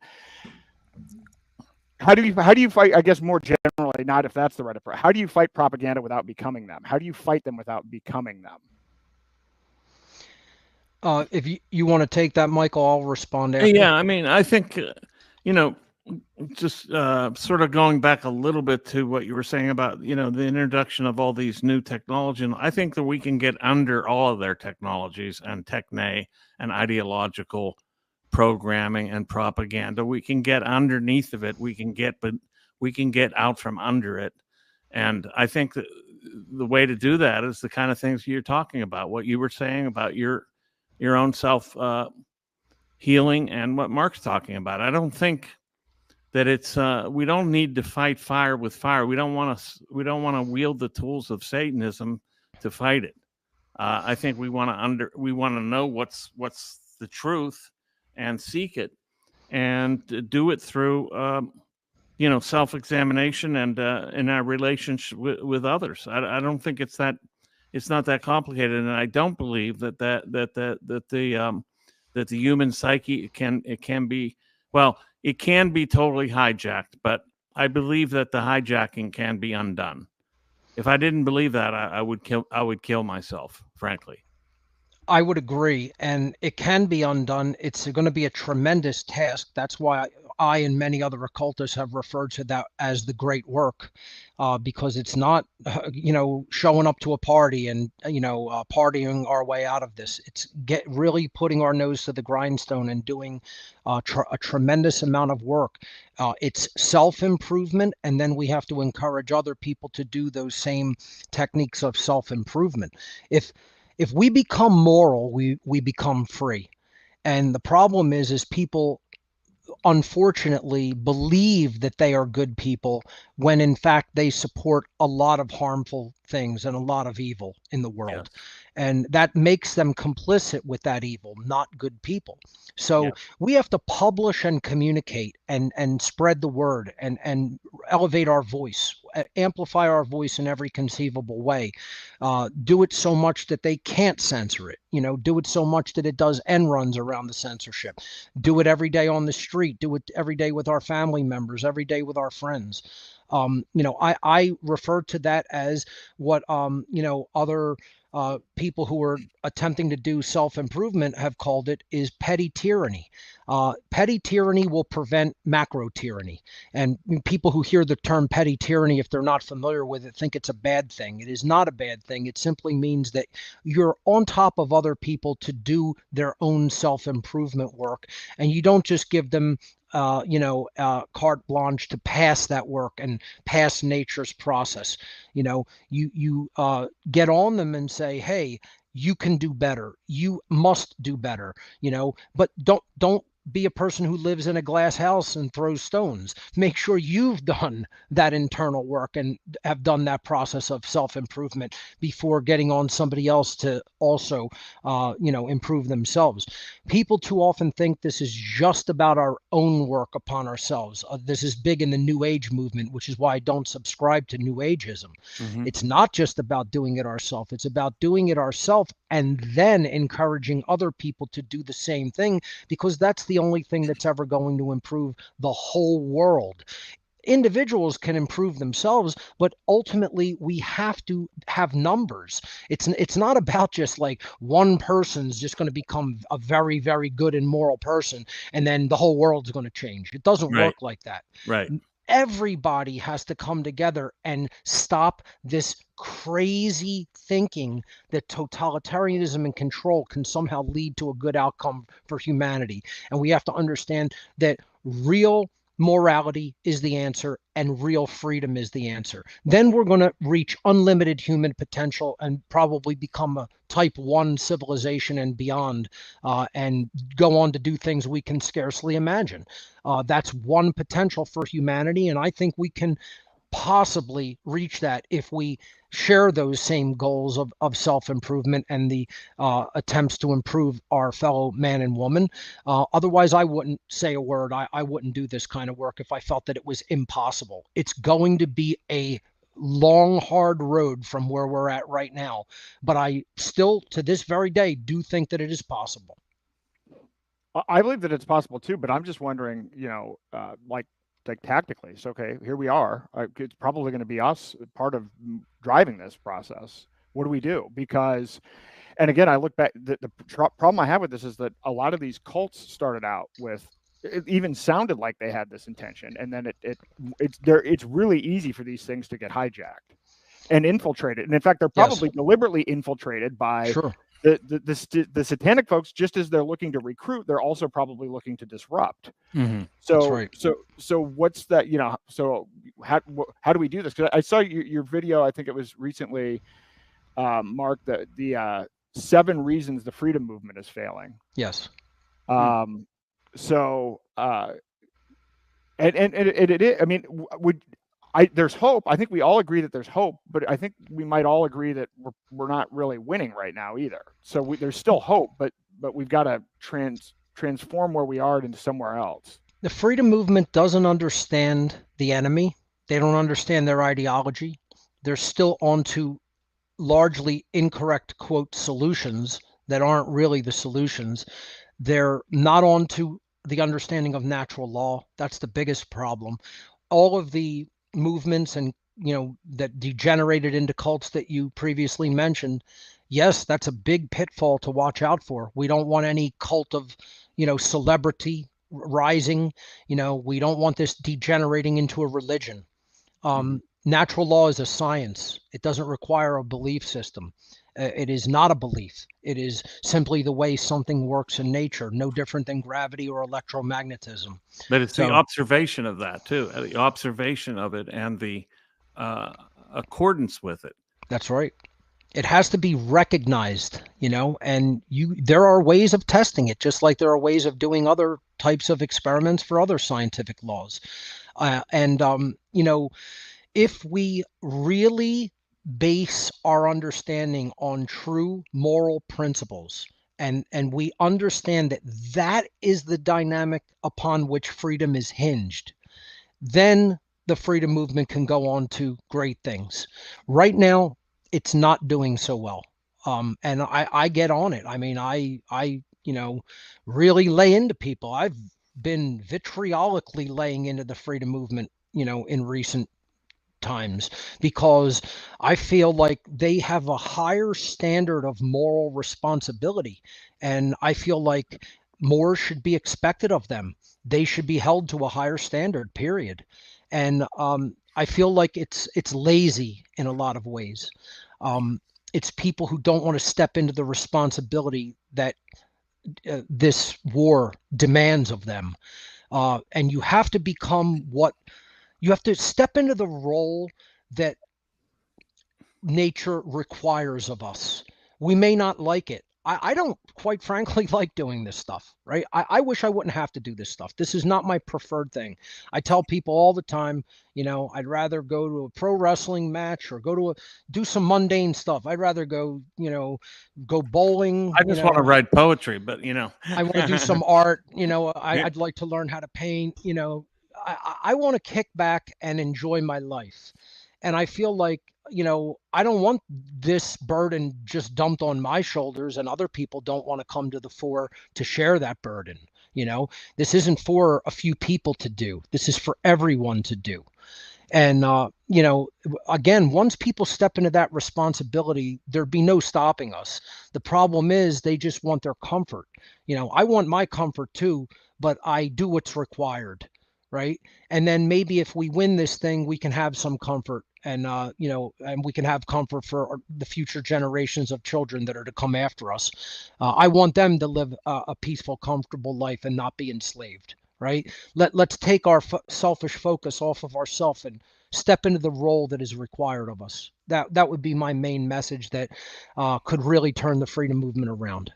How do you fight, I guess more generally, not if that's the right approach, how do you fight propaganda without becoming them? How do you fight them without becoming them? If you want to take that, Michael, I'll respond after. Yeah, I mean, I think, just sort of going back a little bit to what you were saying about, the introduction of all these new technology. And I think that we can get under all of their technologies and techne and ideological programming and propaganda. We can get underneath of it. We can get out from under it. And I think that the way to do that is the kind of things you're talking about, what you were saying about your own self healing and what Mark's talking about. I don't think that it's we don't need to fight fire with fire. We don't want to wield the tools of Satanism to fight it. I think we want to know what's the truth and seek it, and do it through self-examination and in our relationship with others. I don't think it's not that complicated, and I don't believe that the human psyche can be, well, it can be totally hijacked, but I believe that the hijacking can be undone. If I didn't believe that, I would kill myself, frankly. I would agree, and it can be undone. It's going to be a tremendous task. That's why I and many other occultists have referred to that as the great work, because it's not, showing up to a party and, partying our way out of this. It's really putting our nose to the grindstone and doing a tremendous amount of work. It's self-improvement, and then we have to encourage other people to do those same techniques of self-improvement. If we become moral, we become free. And the problem is people unfortunately believe that they are good people when in fact they support a lot of harmful things and a lot of evil in the world. Yes. And that makes them complicit with that evil, not good people. So Yes. we have to publish and communicate and spread the word and elevate our voice, amplify our voice in every conceivable way. Do it so much that they can't censor it. Do it so much that it does end runs around the censorship. Do it every day on the street. Do it every day with our family members, every day with our friends. I refer to that as what, other people who are attempting to do self-improvement have called it is petty tyranny. Petty tyranny will prevent macro tyranny. And people who hear the term petty tyranny, if they're not familiar with it, think it's a bad thing. It is not a bad thing. It simply means that you're on top of other people to do their own self-improvement work. And you don't just give them carte blanche to pass that work and pass nature's process. You get on them and say, hey, you can do better. You must do better, but don't be a person who lives in a glass house and throws stones. Make sure you've done that internal work and have done that process of self-improvement before getting on somebody else to also, improve themselves. People too often think this is just about our own work upon ourselves. This is big in the New Age movement, which is why I don't subscribe to New Ageism. Mm-hmm. It's not just about doing it ourselves. It's about doing it ourselves and then encouraging other people to do the same thing, because that's the only thing that's ever going to improve the whole world. Individuals can improve themselves, but ultimately we have to have numbers. It's not about just like one person's just going to become a very, very good and moral person and then the whole world's going to change. It doesn't Right. work like that. Right. Everybody has to come together and stop this crazy thinking that totalitarianism and control can somehow lead to a good outcome for humanity. And we have to understand that real morality is the answer and real freedom is the answer. Then we're going to reach unlimited human potential and probably become a type 1 civilization and beyond, and go on to do things we can scarcely imagine. That's one potential for humanity, and I think we can possibly reach that if we share those same goals of self-improvement and the attempts to improve our fellow man and woman. Otherwise, I wouldn't say a word. I wouldn't do this kind of work if I felt that it was impossible. It's going to be a long, hard road from where we're at right now. But I still, to this very day, do think that it is possible. I believe that it's possible too, but I'm just wondering, like tactically. So, okay, here we are. It's probably going to be us part of driving this process. What do we do? Because, and again, I look back, the problem I have with this is that a lot of these cults started out with, it even sounded like they had this intention. And then it's really easy for these things to get hijacked and infiltrated. And in fact, they're probably deliberately infiltrated by the satanic folks. Just as they're looking to recruit, they're also probably looking to disrupt. Mm-hmm. So, right. so what's that? So how do we do this? Because I saw your video. I think it was recently, Mark, the 7 reasons the freedom movement is failing. Yes. So, and it is. I mean, there's hope. I think we all agree that there's hope, but I think we might all agree that we're not really winning right now either. So there's still hope, but we've got to transform where we are into somewhere else. The freedom movement doesn't understand the enemy. They don't understand their ideology. They're still onto largely incorrect, quote, solutions that aren't really the solutions. They're not onto the understanding of natural law. That's the biggest problem. All of the movements and that degenerated into cults that you previously mentioned, yes, that's a big pitfall to watch out for. We don't want any cult of celebrity rising. We don't want this degenerating into a religion. Natural law is a science. It doesn't require a belief system. It is not a belief. It is simply the way something works in nature, no different than gravity or electromagnetism. But it's the observation of that too, the observation of it and the accordance with it. That's right. It has to be recognized, and there are ways of testing it, just like there are ways of doing other types of experiments for other scientific laws. If we really base our understanding on true moral principles, and we understand that is the dynamic upon which freedom is hinged, then the freedom movement can go on to great things. Right now, it's not doing so well. And I get on it. I mean, I really lay into people. I've been vitriolically laying into the freedom movement, in recent times, because I feel like they have a higher standard of moral responsibility, and I feel like more should be expected of them. They should be held to a higher standard, period. And I feel like it's lazy in a lot of ways. It's people who don't want to step into the responsibility that this war demands of them. And you have to become you have to step into the role that nature requires of us. We may not like it. I don't, quite frankly, like doing this stuff, right? I wish I wouldn't have to do this stuff. This is not my preferred thing. I tell people all the time, I'd rather go to a pro wrestling match or do some mundane stuff. I'd rather go, go bowling. I just want to write poetry, but I want to do some art. I'd like to learn how to paint. I want to kick back and enjoy my life. And I feel like, I don't want this burden just dumped on my shoulders, and other people don't want to come to the fore to share that burden. This isn't for a few people to do. This is for everyone to do. And, again, once people step into that responsibility, there'd be no stopping us. The problem is they just want their comfort. I want my comfort too, but I do what's required. Right. And then maybe if we win this thing, we can have some comfort, and, and we can have comfort for the future generations of children that are to come after us. I want them to live a peaceful, comfortable life and not be enslaved. Right. Let's take our selfish focus off of ourselves and step into the role that is required of us. That would be my main message that could really turn the freedom movement around.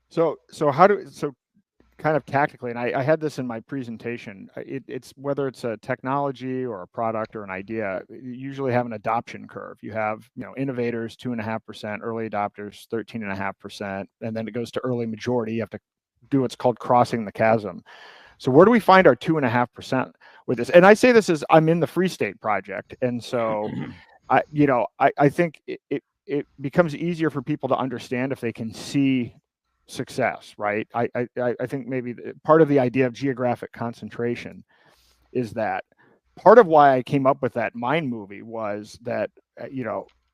So kind of tactically, and I had this in my presentation, it's whether it's a technology or a product or an idea, you usually have an adoption curve. You have, innovators 2.5%, early adopters 13.5%, and then it goes to early majority. You have to do what's called crossing the chasm. So where do we find our 2.5% with this? And I say this as I'm in the Free State Project, and so I think it becomes easier for people to understand if they can see success, right? I think maybe part of the idea of geographic concentration is that part of why I came up with that Mind movie was that,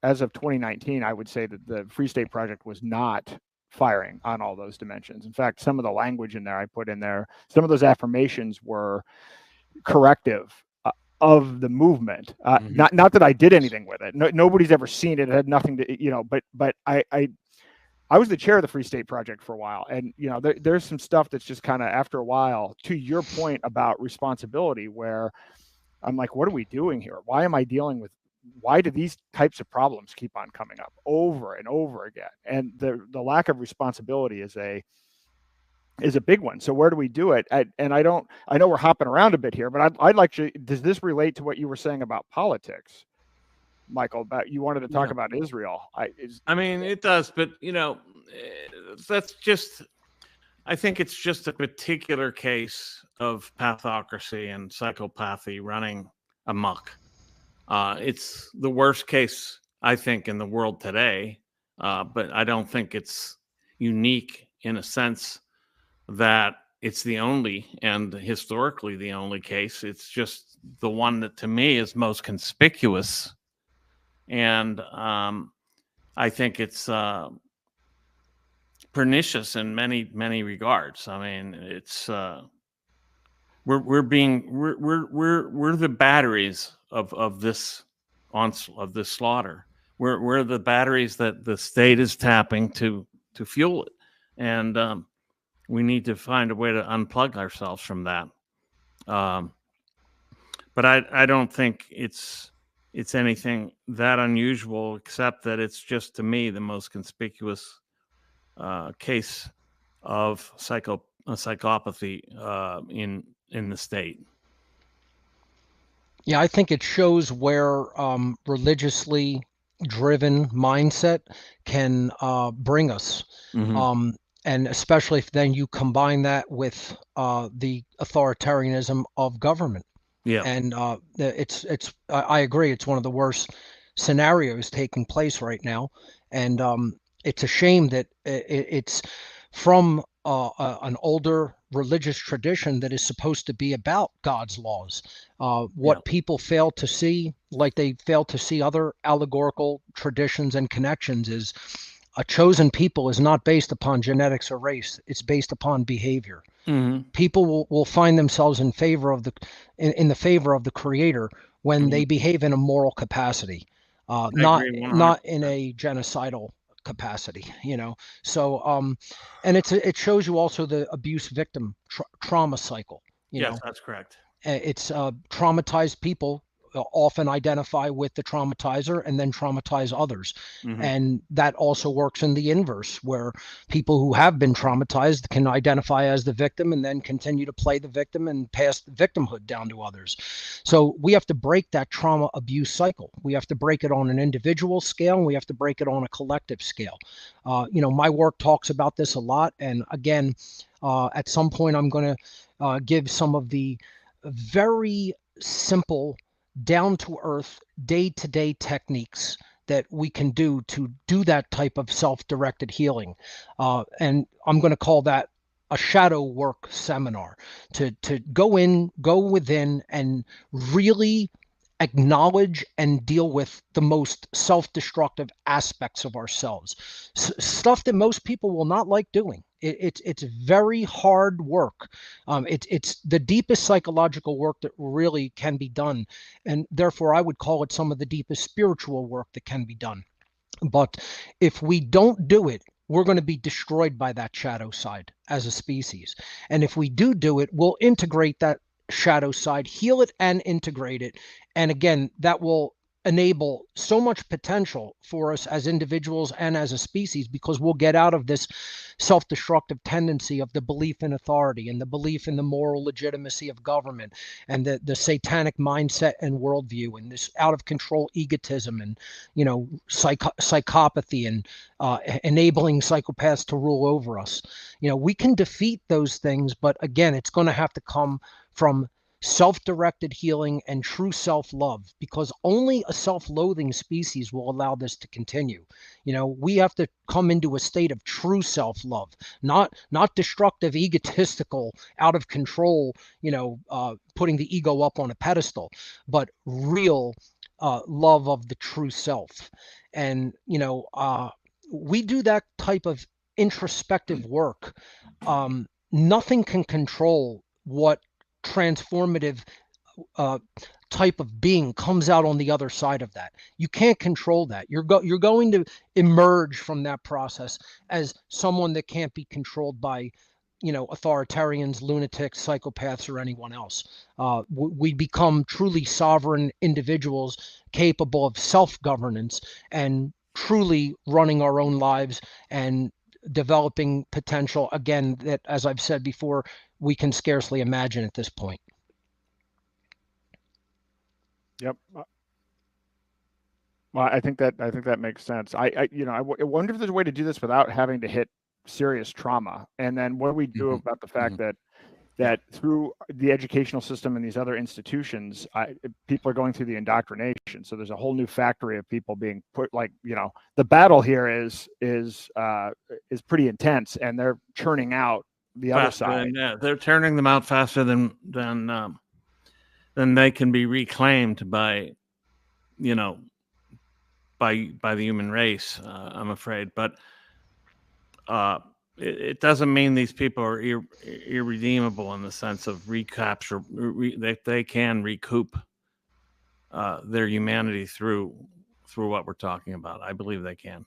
as of 2019, I would say that the Free State Project was not firing on all those dimensions. In fact, some of the language in there I put in there, some of those affirmations were corrective of the movement. Not that I did anything with it. Nobody's ever seen it. It had nothing to, but I was the chair of the Free State Project for a while, and there's some stuff that's just kind of, after a while, to your point about responsibility, where I'm like, what are we doing here? Why am I dealing with? Why do these types of problems keep on coming up over and over again? And the lack of responsibility is a big one. So where do we do it? And I know we're hopping around a bit here, but I'd like to. Does this relate to what you were saying about politics, Michael? About you wanted to talk about Israel. I mean, it does, but that's just I think it's just a particular case of pathocracy and psychopathy running amok. It's the worst case, I think, in the world today, but I don't think it's unique in a sense that it's the only and historically the only case. It's just the one that to me is most conspicuous. And I think it's pernicious in many, many regards. I mean, it's we're the batteries of this slaughter. We're the batteries that the state is tapping to fuel it, and we need to find a way to unplug ourselves from that. But I don't think it's anything that unusual, except that it's just, to me, the most conspicuous case of psychopathy in the state. Yeah, I think it shows where religiously driven mindset can bring us. Mm-hmm. And especially if then you combine that with the authoritarianism of government. Yeah. And I agree, it's one of the worst scenarios taking place right now. And it's a shame that it's from an older religious tradition that is supposed to be about God's laws. What people fail to see, like they fail to see other allegorical traditions and connections, is a chosen people is not based upon genetics or race. It's based upon behavior. Mm-hmm. People will find themselves in favor of in the favor of the Creator when they behave in a moral capacity, not in a genocidal capacity, you know. So and it shows you also the abuse victim trauma cycle, you know. That's correct. It's traumatized people often identify with the traumatizer and then traumatize others. Mm-hmm. And that also works in the inverse, where people who have been traumatized can identify as the victim and then continue to play the victim and pass the victimhood down to others. So we have to break that trauma abuse cycle. We have to break it on an individual scale, and we have to break it on a collective scale. You know, my work talks about this a lot. And again, at some point, I'm going to give some of the very simple, down-to-earth, day-to-day techniques that we can do to do that type of self-directed healing. And I'm going to call that a shadow work seminar, to go within and really acknowledge and deal with the most self-destructive aspects of ourselves. Stuff that most people will not like doing. It's very hard work. It's the deepest psychological work that really can be done, and therefore I would call it some of the deepest spiritual work that can be done. But if we don't do it, we're going to be destroyed by that shadow side as a species. And if we do it, we'll integrate that shadow side, heal it and integrate it. And again, that will enable so much potential for us as individuals and as a species, because we'll get out of this self-destructive tendency of the belief in authority and the belief in the moral legitimacy of government and the satanic mindset and worldview and this out of control egotism and, you know, psychopathy and enabling psychopaths to rule over us. You know, we can defeat those things, but again, it's going to have to come from self-directed healing and true self-love, because only a self-loathing species will allow this to continue. You know, we have to come into a state of true self-love, not destructive, egotistical, out of control, you know, putting the ego up on a pedestal, but real love of the true self. And, you know, we do that type of introspective work. Nothing can control what transformative type of being comes out on the other side of that. You can't control that. You're going to emerge from that process as someone that can't be controlled by, you know, authoritarians, lunatics, psychopaths, or anyone else. We become truly sovereign individuals capable of self-governance and truly running our own lives and developing potential, again, that, as I've said before, we can scarcely imagine at this point. Yep. Well, I think that makes sense. I wonder if there's a way to do this without having to hit serious trauma. And then what do we do about the fact Mhm. that through the educational system and these other institutions, people are going through the indoctrination. So there's a whole new factory of people being put, like, the battle here is pretty intense, and they're churning out the other side. Yeah, they're turning them out faster than they can be reclaimed by by the human race. I'm afraid, but it doesn't mean these people are irredeemable in the sense of recapture. They can recoup their humanity through what we're talking about. I believe they can.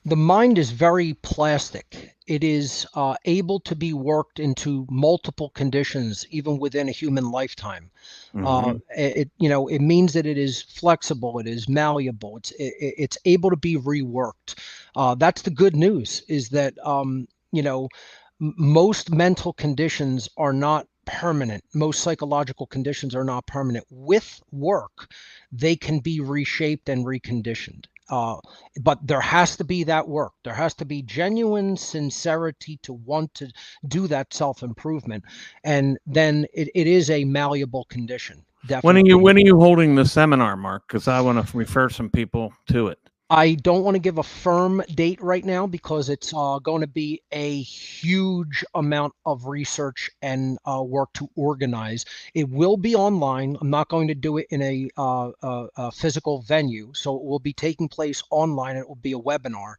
The mind is very plastic. It is able to be worked into multiple conditions, even within a human lifetime. It means that it is flexible, it is malleable, it's able to be reworked. That's the good news, is that most mental conditions are not permanent. Most psychological conditions are not permanent. With work, they can be reshaped and reconditioned. But there has to be that work. There has to be genuine sincerity to want to do that self-improvement. And then it is a malleable condition. Definitely. When are you holding the seminar, Mark? Because I want to refer some people to it. I don't want to give a firm date right now because it's going to be a huge amount of research and work to organize. It will be online. I'm not going to do it in a physical venue, so it will be taking place online. It will be a webinar.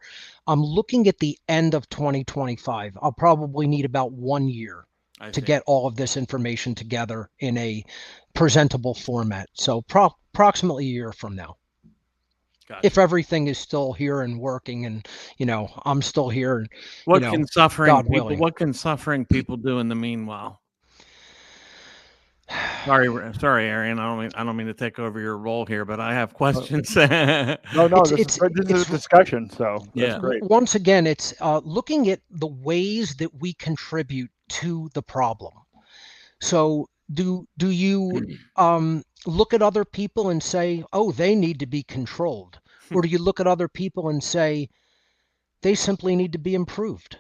I'm looking at the end of 2025. I'll probably need about 1 year to get all of this information together in a presentable format. So approximately a year from now. Gotcha. If everything is still here and working, and I'm still here, and what can suffering people do in the meanwhile? Sorry, Arian. I don't mean to take over your role here, but I have questions. No, this is a discussion, so that's great. Once again, it's looking at the ways that we contribute to the problem. So do you look at other people and say, oh, they need to be controlled? Or do you look at other people and say, they simply need to be improved?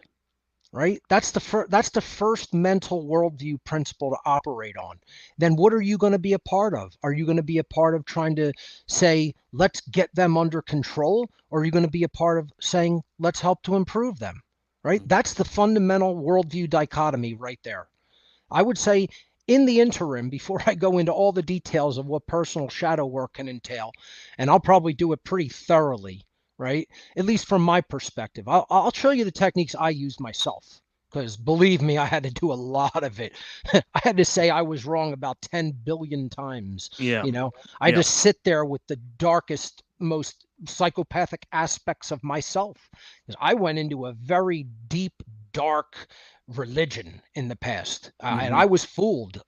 Right? That's the first mental worldview principle to operate on. Then what are you going to be a part of? Are you going to be a part of trying to say, let's get them under control? Or are you going to be a part of saying, let's help to improve them? Right? That's the fundamental worldview dichotomy right there. I would say, in the interim, before I go into all the details of what personal shadow work can entail, and I'll probably do it pretty thoroughly, right? At least from my perspective. I'll show you the techniques I used myself, because believe me, I had to do a lot of it. I had to say I was wrong about 10 billion times. Yeah. I just sit there with the darkest, most psychopathic aspects of myself. Because I went into a very deep, dark religion in the past, and I was fooled.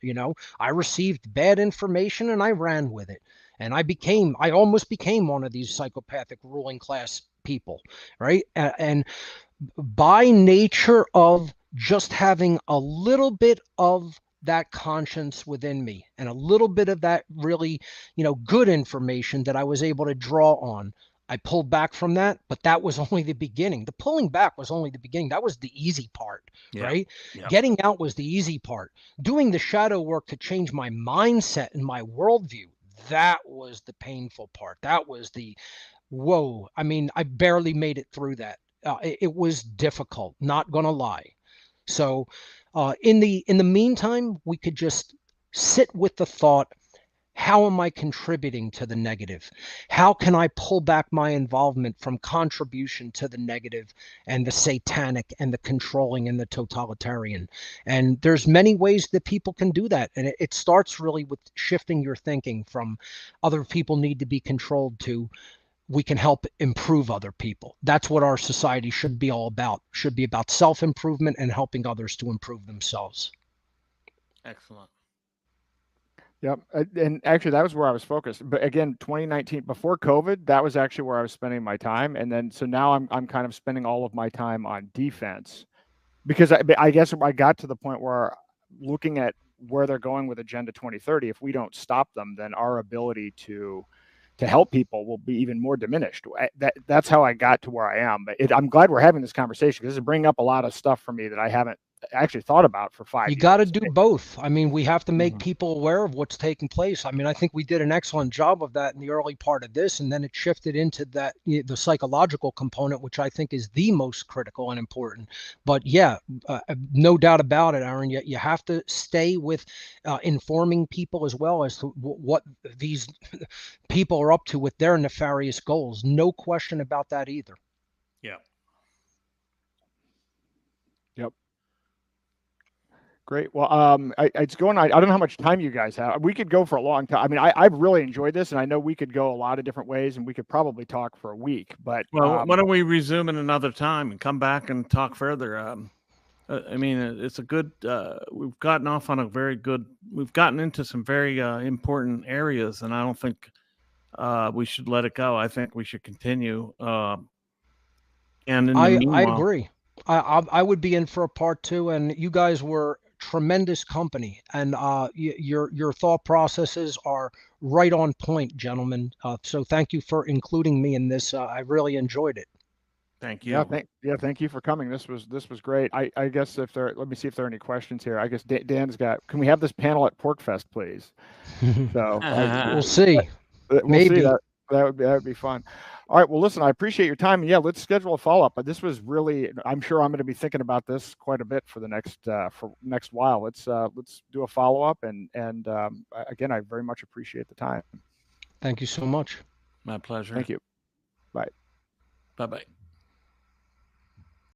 I received bad information and I ran with it, and I almost became one of these psychopathic ruling class people, right? And by nature of just having a little bit of that conscience within me and a little bit of that really good information that I was able to draw on, I pulled back from that, but that was only the beginning. The pulling back was only the beginning. That was the easy part, right? Yeah. Getting out was the easy part. Doing the shadow work to change my mindset and my worldview, that was the painful part. That was the, whoa. I mean, I barely made it through that. It was difficult, not gonna lie. So in the meantime, we could just sit with the thought, how am I contributing to the negative? How can I pull back my involvement from contribution to the negative and the satanic and the controlling and the totalitarian? And there's many ways that people can do that. And it starts really with shifting your thinking from other people need to be controlled to we can help improve other people. That's what our society should be all about. Should be about self-improvement and helping others to improve themselves. Excellent. Yep. And actually that was where I was focused. But again, 2019, before COVID, that was actually where I was spending my time. And then, so now I'm kind of spending all of my time on defense, because I guess I got to the point where, looking at where they're going with Agenda 2030, if we don't stop them, then our ability to to help people will be even more diminished. That's how I got to where I am. But I'm glad we're having this conversation because this is bringing up a lot of stuff for me that I haven't actually thought about for 5 years. You got to do both. I mean, we have to make people aware of what's taking place. I mean, I think we did an excellent job of that in the early part of this, and then it shifted into that, the psychological component, which I think is the most critical and important. But yeah, no doubt about it, Aaron. You have to stay with informing people as well as to what these people are up to with their nefarious goals. No question about that either. Yeah. Yep. Great. Well, it's going. I don't know how much time you guys have. We could go for a long time. I mean, I've really enjoyed this, and I know we could go a lot of different ways, and we could probably talk for a week. But well, why don't we resume in another time and come back and talk further? I mean, it's a good. We've gotten off on a very good. We've gotten into some very important areas, and I don't think we should let it go. I think we should continue. And in the meanwhile, I agree. I would be in for a part 2, and you guys were tremendous company, and your thought processes are right on point, gentlemen. So thank you for including me in this. I really enjoyed it. Thank you. Thank you for coming. This was great. I guess let me see if there are any questions here. I guess Dan's got. Can we have this panel at PorkFest, please? So we'll see. Maybe see. That would be fun. All right. Well, listen, I appreciate your time. And yeah, let's schedule a follow-up. But this was really, I'm sure I'm going to be thinking about this quite a bit for the next while. Let's do a follow-up. And again, I very much appreciate the time. Thank you so much. My pleasure. Thank you. Bye. Bye-bye.